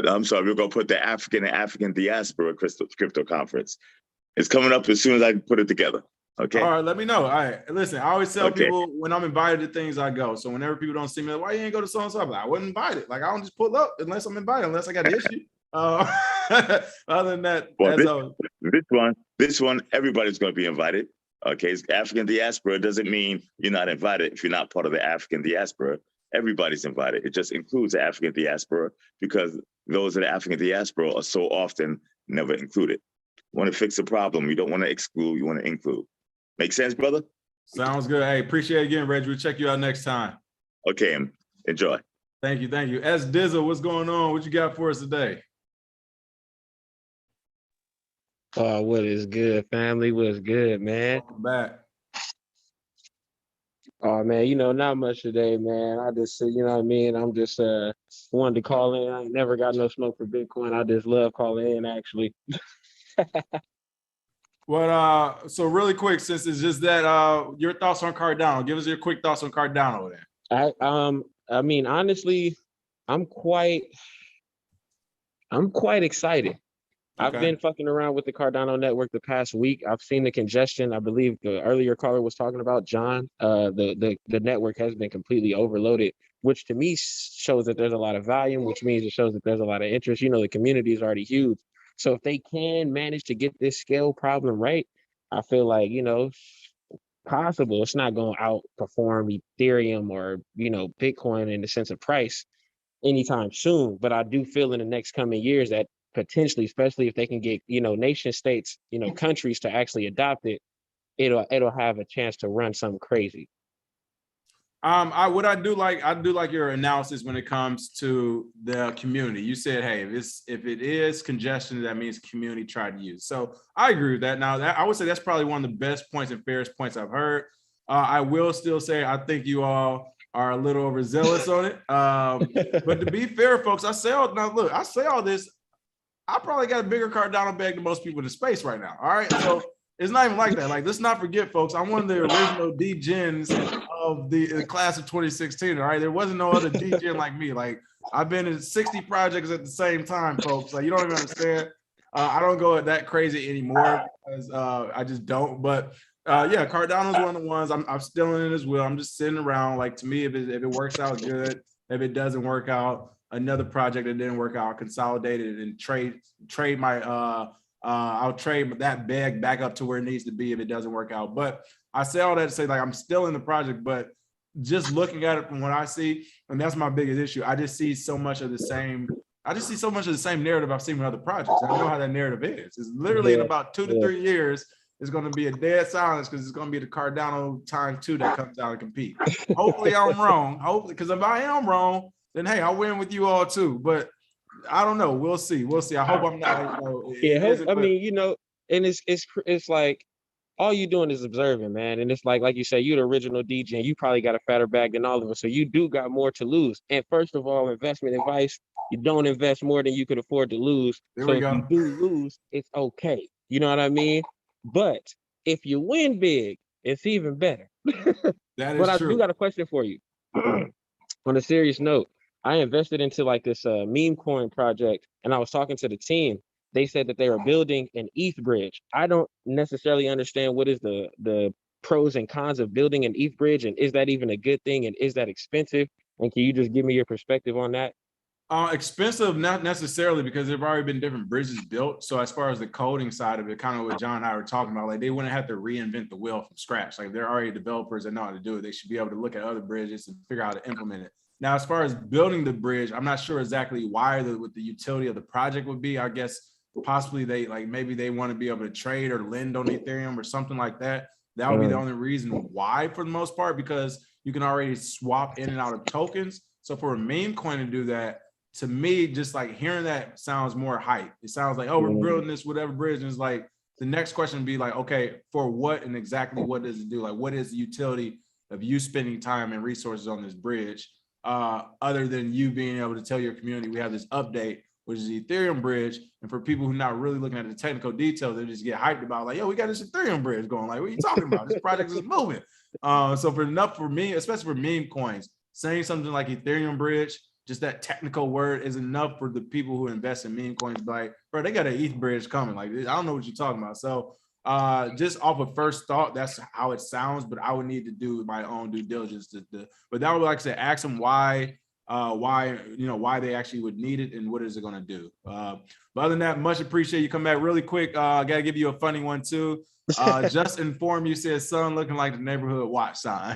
I'm sorry, we're gonna put the African Diaspora Crypto Conference. It's coming up as soon as I put it together. Okay. All right, let me know. All right, listen, I always tell people when I'm invited to things, I go. So whenever people don't see me, like, why you ain't go to so-and-so? I wasn't invited. Like, I don't just pull up unless I'm invited, unless I got an issue. Other than that, well, this one, everybody's going to be invited. Okay, it's African Diaspora doesn't mean you're not invited if you're not part of the African Diaspora. Everybody's invited. It just includes the African Diaspora because those in the African Diaspora are so often never included. You want to fix a problem. You don't want to exclude, you want to include. Make sense, brother? Sounds good. Hey, appreciate it again, Reggie. We'll check you out next time. Okay, enjoy. Thank you. Thank you. SDizzle, what's going on? What you got for us today? What is good, family? What is good, man? Welcome back. Oh, man, you know, not much today, man. I just, you know what I mean? I'm just wanted to call in. I ain't never got no smoke for Bitcoin. I just love calling in, actually. Well, so really quick, since it's just that, your thoughts on Cardano. Give us your quick thoughts on Cardano then. I mean, honestly, I'm quite excited. Okay. I've been fucking around with the Cardano network the past week. I've seen the congestion. I believe the earlier caller was talking about John. The network has been completely overloaded, which to me shows that there's a lot of volume, which means it shows that there's a lot of interest. You know, the community is already huge. So if they can manage to get this scale problem right, I feel like, you know, possible. It's not going to outperform Ethereum or, you know, Bitcoin in the sense of price anytime soon. But I do feel in the next coming years that potentially, especially if they can get, you know, nation states, you know, countries to actually adopt it, it'll have a chance to run something crazy. I do like your analysis when it comes to the community. You said, hey, if it is congestion, that means community tried to use. So I agree with that. Now, I would say that's probably one of the best points and fairest points I've heard. I will still say I think you all are a little overzealous on it. But to be fair, folks, I say all this. I probably got a bigger Cardano bag than most people in the space right now. All right, so it's not even like that. Like, let's not forget, folks, I'm one of the original D-gens of the class of 2016. All right, there wasn't no other D-gen like me. Like, I've been in 60 projects at the same time, folks. Like, you don't even understand. I don't go that crazy anymore because I just don't. But yeah, Cardano's one of the ones. I'm still in it as well. I'm just sitting around. Like, to me, if it works out, good. If it doesn't work out, another project that didn't work out, consolidate it and trade my I'll trade that bag back up to where it needs to be if it doesn't work out. But I say all that to say, like, I'm still in the project, but just looking at it from what I see, and that's my biggest issue. I just see so much of the same. I just see so much of the same narrative I've seen with other projects. I know how that narrative is. It's literally in about 2 to 3 years, it's going to be a dead silence because it's going to be the Cardano ×2 that comes out and compete. Hopefully I'm wrong. Hopefully, because if I am wrong, then hey, I'll win with you all too. But I don't know. We'll see. We'll see. I hope I'm not. I mean, you know, and it's like all you doing is observing, man. And it's like you say, you're the original DJ, and you probably got a fatter bag than all of us. So you do got more to lose. And first of all, investment advice: you don't invest more than you could afford to lose. So if you do lose, it's okay. You know what I mean? But if you win big, it's even better. That is but I true. do got a question for you. On a serious note, I invested into like this meme coin project, and I was talking to the team. They said that they are building an ETH bridge. I don't necessarily understand what is the pros and cons of building an ETH bridge, and is that even a good thing, and is that expensive? And can you just give me your perspective on that? Expensive, not necessarily, because there've already been different bridges built. So as far as the coding side of it, kind of what John and I were talking about, like they wouldn't have to reinvent the wheel from scratch. Like they're already developers that know how to do it. They should be able to look at other bridges and figure out how to implement it. Now, as far as building the bridge, I'm not sure exactly why what the utility of the project would be. I guess possibly they maybe they want to be able to trade or lend on Ethereum or something like that. That would be the only reason why, for the most part, because you can already swap in and out of tokens. So for a meme coin to do that, to me, just like hearing that sounds more hype. It sounds like, oh, we're building this whatever bridge. And it's like the next question would be like, okay, for what and exactly what does it do? Like, what is the utility of you spending time and resources on this bridge, other than you being able to tell your community we have this update, which is the Ethereum bridge. And for people who are not really looking at the technical details, they just get hyped about like, yo, we got this Ethereum bridge going. Like, what are you talking about? This project is moving. So for me, especially for meme coins, saying something like Ethereum bridge, just that technical word is enough for the people who invest in meme coins. Like, bro, they got an ETH bridge coming. Like, I don't know what you're talking about. So just off of first thought, that's how it sounds, but I would need to do my own due diligence but that would, like I said, ask them why they actually would need it and what is it going to do. But other than that, much appreciate you come back really quick. I got to give you a funny one too. Just inform you, said son looking like the neighborhood watch sign.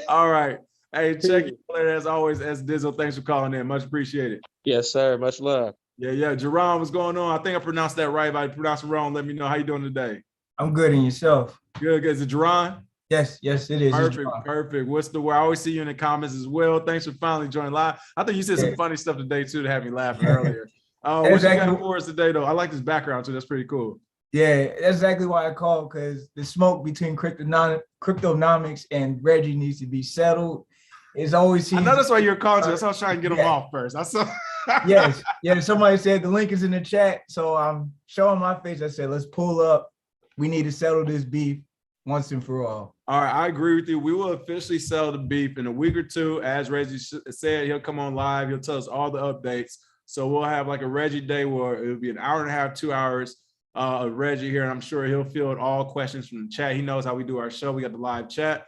All right. Hey, check you later as always, SDizzle. Thanks for calling in. Much appreciated. Yes, sir. Much love. Yeah. Jaron, what's going on? I think I pronounced that right. If I pronounced it wrong, let me know. How you doing today? I'm good, and yourself? Good. Is it Jaron? Yes, it is. Perfect. What's the word? I always see you in the comments as well. Thanks for finally joining live. I think you said some funny stuff today too to have me laughing earlier. What you got for us today though? I like this background too. That's pretty cool. Yeah, that's exactly why I called, because the smoke between cryptonomics and Reggie needs to be settled. It's always I know that's why you're calling. That's why I was trying to get them off first. I saw. Yes. Somebody said the link is in the chat, so I'm showing my face. I said, let's pull up. We need to settle this beef once and for all. All right, I agree with you. We will officially settle the beef in a week or two. As Reggie said, he'll come on live. He'll tell us all the updates. So we'll have like a Reggie day where it'll be an hour and a half, 2 hours of Reggie here, and I'm sure he'll field all questions from the chat. He knows how we do our show. We got the live chat.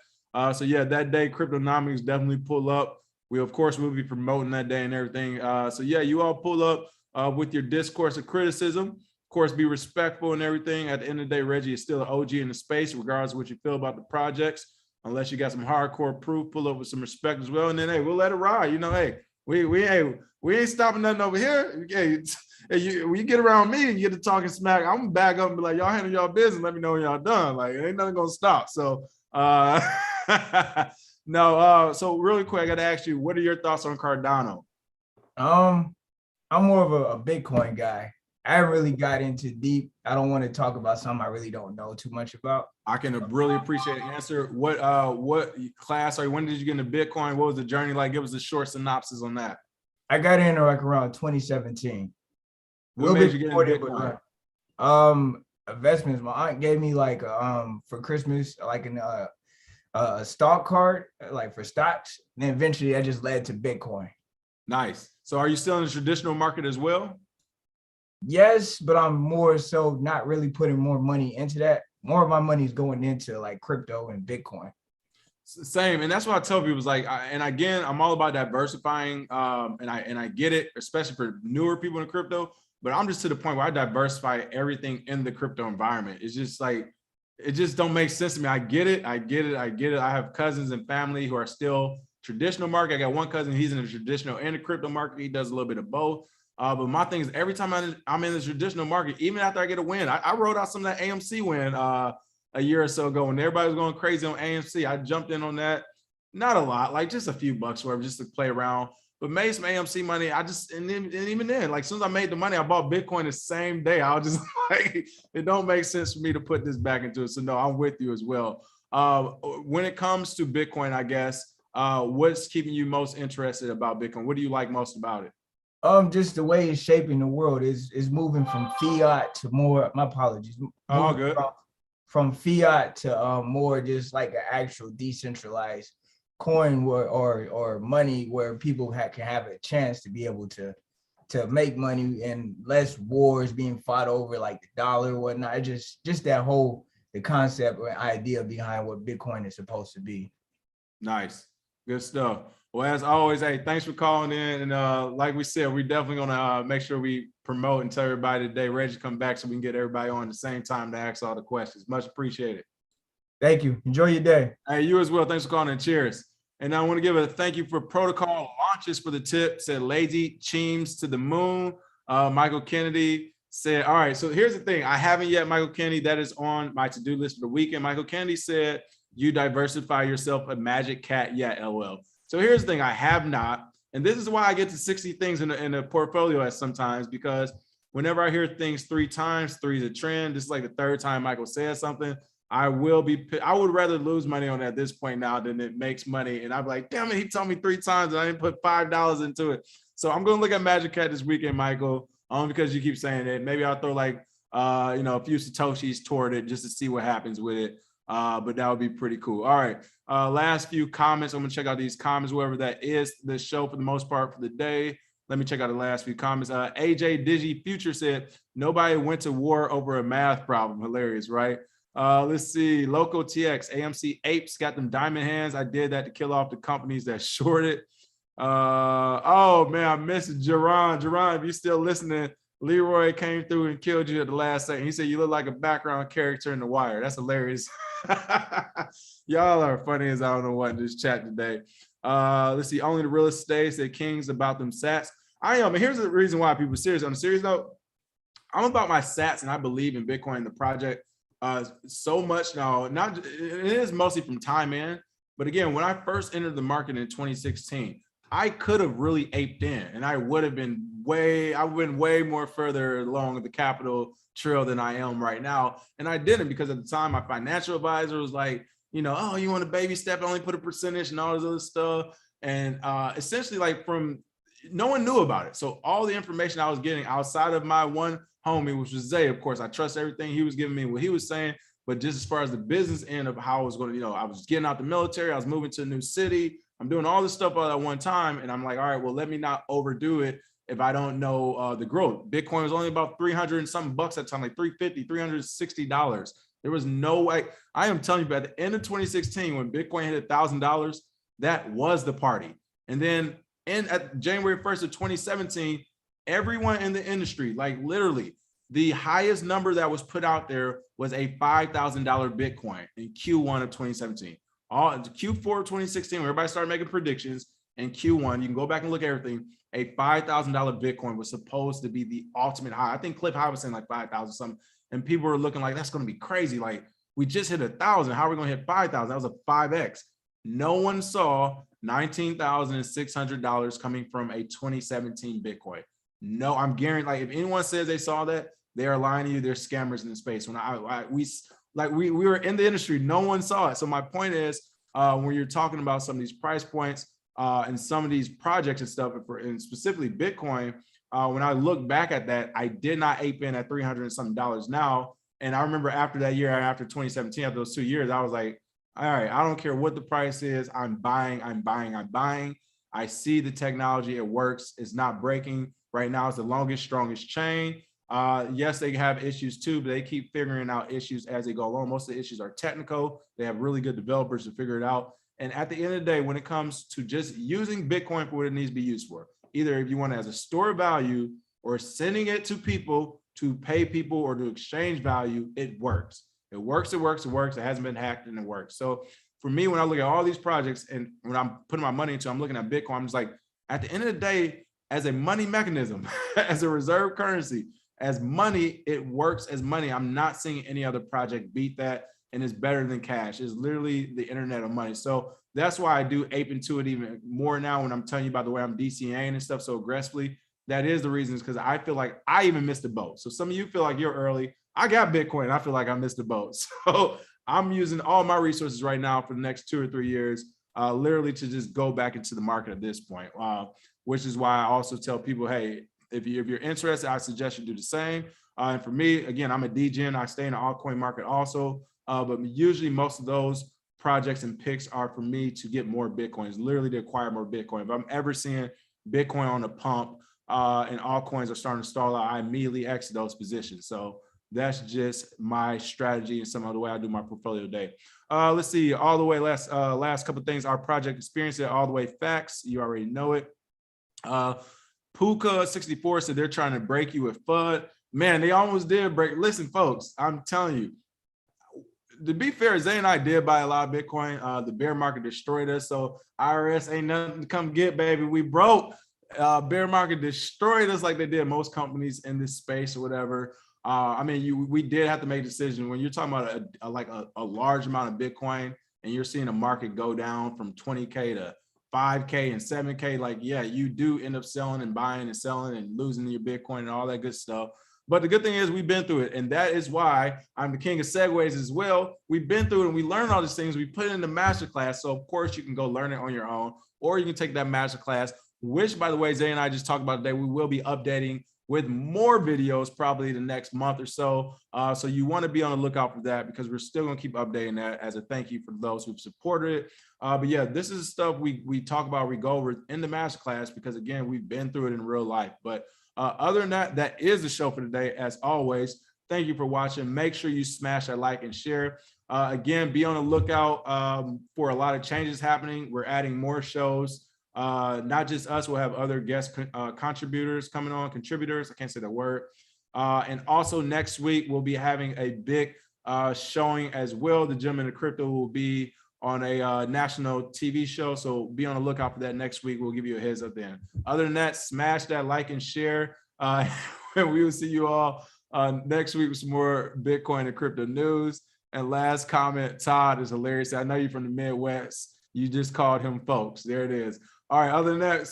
So yeah, that day, Cryptonomics definitely pull up. We, of course, will be promoting that day and everything. So yeah, you all pull up with your discourse of criticism. Of course, be respectful and everything. At the end of the day, Reggie is still an OG in the space, regardless of what you feel about the projects. Unless you got some hardcore proof, pull up with some respect as well. And then, hey, we'll let it ride. You know, hey, we ain't stopping nothing over here. Hey, when you get around me and you get to talking smack, I'm gonna back up and be like, y'all handle y'all business. Let me know when y'all done. Like, ain't nothing gonna stop. So, no. So really quick, I got to ask you, what are your thoughts on Cardano? I'm more of a Bitcoin guy. I really got into deep. I don't want to talk about something I really don't know too much about. I can really appreciate the answer. What class or when did you get into Bitcoin? What was the journey like? Give us a short synopsis on that. I got in like around 2017. What made you get into Bitcoin? Investments. My aunt gave me like for Christmas like a stock card like for stocks. And then eventually that just led to Bitcoin. Nice. So are you still in the traditional market as well? Yes, but I'm more so not really putting more money into that. More of my money is going into like crypto and Bitcoin. Same, and that's what I tell people. Is like, and again, I'm all about diversifying, and I get it, especially for newer people in crypto. But I'm just to the point where I diversify everything in the crypto environment. It's just like, it just don't make sense to me. I get it. I have cousins and family who are still traditional market. I got one cousin, he's in the traditional and the crypto market. He does a little bit of both. But my thing is, every time I'm in the traditional market, even after I get a win, I wrote out some of that AMC win a year or so ago when everybody was going crazy on AMC. I jumped in on that, not a lot, like just a few bucks worth, just to play around. But made some AMC money. And even then, like as soon as I made the money, I bought Bitcoin the same day. I was just like, it don't make sense for me to put this back into it. So no, I'm with you as well. When it comes to Bitcoin, I guess, what's keeping you most interested about Bitcoin? What do you like most about it? Just the way it's shaping the world is moving from fiat to more. My apologies. Oh, good. from fiat to more just like an actual decentralized coin or money where people can have a chance to be able to make money and less wars being fought over like the dollar or whatnot. Just that whole the concept or idea behind what Bitcoin is supposed to be. Nice, good stuff. Well, as always, hey, thanks for calling in. And like we said, we're definitely gonna make sure we promote and tell everybody today. Reggie come back so we can get everybody on at the same time to ask all the questions. Much appreciated. Thank you. Enjoy your day. Hey, you as well. Thanks for calling in. Cheers. And I want to give a thank you for Protocol Launches for the tip. Said Lazy Cheems to the moon. Michael Kennedy said, all right, so here's the thing. I haven't yet, Michael Kennedy. That is on my to-do list for the weekend. Michael Kennedy said, you diversify yourself a magic cat yet, LOL. So here's the thing. I have not. And this is why I get to 60 things in a portfolio at sometimes, because whenever I hear things 3 times, 3 is a trend. This is like the 3rd time Michael said something. I would rather lose money on it at this point now than it makes money. And I'm like, damn it, he told me 3 times and I didn't put $5 into it. So I'm going to look at Magic Cat this weekend, Michael, only because you keep saying it. Maybe I'll throw like, a few Satoshis toward it just to see what happens with it. But that would be pretty cool. All right. Last few comments. I'm going to check out these comments, whoever that is, the show for the most part for the day. Let me check out the last few comments. AJ Digi Future said, nobody went to war over a math problem. Hilarious, right? Let's see. Loco TX, AMC Apes got them diamond hands. I did that to kill off the companies that shorted. Oh man, I missed Jaron. Jaron, if you're still listening, Leroy came through and killed you at the last second. He said you look like a background character in The Wire. That's hilarious. Y'all are funny as I don't know what in this chat today. Let's see. Only the real estate said Kings about them sats. I am. And here's the reason why people are serious. On a serious note, I'm about my sats and I believe in Bitcoin, the project. So much now, it is mostly from time in, but again, when I first entered the market in 2016, I could have really aped in and I would have been way more further along the capital trail than I am right now. And I didn't, because at the time my financial advisor was like, oh, you want a baby step, only put a percentage and all this other stuff. And essentially no one knew about it. So all the information I was getting outside of my one homie, which was Zay, of course, I trust everything he was giving me, what he was saying, but just as far as the business end of how I was going to, I was getting out the military, I was moving to a new city, I'm doing all this stuff all at one time, and I'm like, all right, well, let me not overdo it if I don't know the growth. Bitcoin was only about 300 and something bucks at the time, like $350, $360. There was no way. I am telling you, by the end of 2016, when Bitcoin hit $1,000, that was the party. And then at January 1st of 2017, everyone in the industry, like literally, the highest number that was put out there was a $5,000 Bitcoin in Q1 of 2017. Q4 of 2016, when everybody started making predictions, and Q1, you can go back and look at everything, a $5,000 Bitcoin was supposed to be the ultimate high. I think Cliff High was saying like 5,000 something, and people were looking like, that's going to be crazy. Like, we just hit 1,000. How are we going to hit 5,000? That was a 5X. No one saw $19,600 coming from a 2017 Bitcoin. No, I'm guaranteed. Like, if anyone says they saw that, they are lying to you. They're scammers in the space. When we were in the industry, no one saw it. So my point is, when you're talking about some of these price points and some of these projects and stuff, and specifically Bitcoin, when I look back at that, I did not ape in at $300 and something now. And I remember after that year, after 2017, after those 2 years, I was like, all right, I don't care what the price is. I'm buying. I see the technology. It works. It's not breaking. Right now, it's the longest, strongest chain. Yes, they have issues too, but they keep figuring out issues as they go along. Most of the issues are technical. They have really good developers to figure it out. And at the end of the day, when it comes to just using Bitcoin for what it needs to be used for, either if you want it as a store of value or sending it to people to pay people or to exchange value, it works. It works. It hasn't been hacked and it works. So for me, when I look at all these projects and when I'm putting my money into, I'm looking at Bitcoin, I'm just like, at the end of the day, as a money mechanism, as a reserve currency, as money, it works as money. I'm not seeing any other project beat that, and it's better than cash. It's literally the internet of money. So that's why I do ape into it even more now when I'm telling you about the way I'm DCAing and stuff so aggressively. That is the reason, is because I feel like I even missed the boat. So some of you feel like you're early. I got Bitcoin. I feel like I missed the boat. So I'm using all my resources right now for the next 2 or 3 years, literally to just go back into the market at this point, which is why I also tell people, hey, if you're interested, I suggest you do the same. And for me, again, I'm a DGen. I stay in the altcoin market also. But usually most of those projects and picks are for me to get more Bitcoins, literally to acquire more Bitcoin. If I'm ever seeing Bitcoin on the pump and altcoins are starting to stall out, I immediately exit those positions. So that's just my strategy and some of the way I do my portfolio day. Let's see, all the way last couple of things. Our project experience at All the Way Facts. You already know it. Puka64 said they're trying to break you with FUD. Man, they almost did break. Listen, folks, I'm telling you, to be fair, Zay and I did buy a lot of Bitcoin. The bear market destroyed us. So IRS ain't nothing to come get, baby. We broke. Bear market destroyed us like they did most companies in this space or whatever. I mean, we did have to make a decision when you're talking about a large amount of Bitcoin and you're seeing a market go down from 20K to 5K and 7K. Like, yeah, you do end up selling and buying and selling and losing your Bitcoin and all that good stuff. But the good thing is we've been through it. And that is why I'm the king of segues as well. We've been through it and we learned all these things. We put it in the masterclass. So of course you can go learn it on your own, or you can take that masterclass, which by the way, Zay and I just talked about today. We will be updating with more videos probably the next month or so. So you want to be on the lookout for that because we're still going to keep updating that as a thank you for those who've supported it. But yeah, this is stuff we talk about, we go over in the masterclass because again, we've been through it in real life. But other than that, that is the show for today. As always, thank you for watching. Make sure you smash that like and share. Again, be on the lookout for a lot of changes happening. We're adding more shows. Not just us, we'll have other guest contributors coming on, contributors, I can't say that word. And also next week, we'll be having a big showing as well. The Gentleman of Crypto will be on a national TV show. So be on the lookout for that next week. We'll give you a heads up then. Other than that, smash that like and share. And we will see you all next week with some more Bitcoin and crypto news. And last comment, Todd is hilarious. I know you're from the Midwest. You just called him folks. There it is. All right, other than that,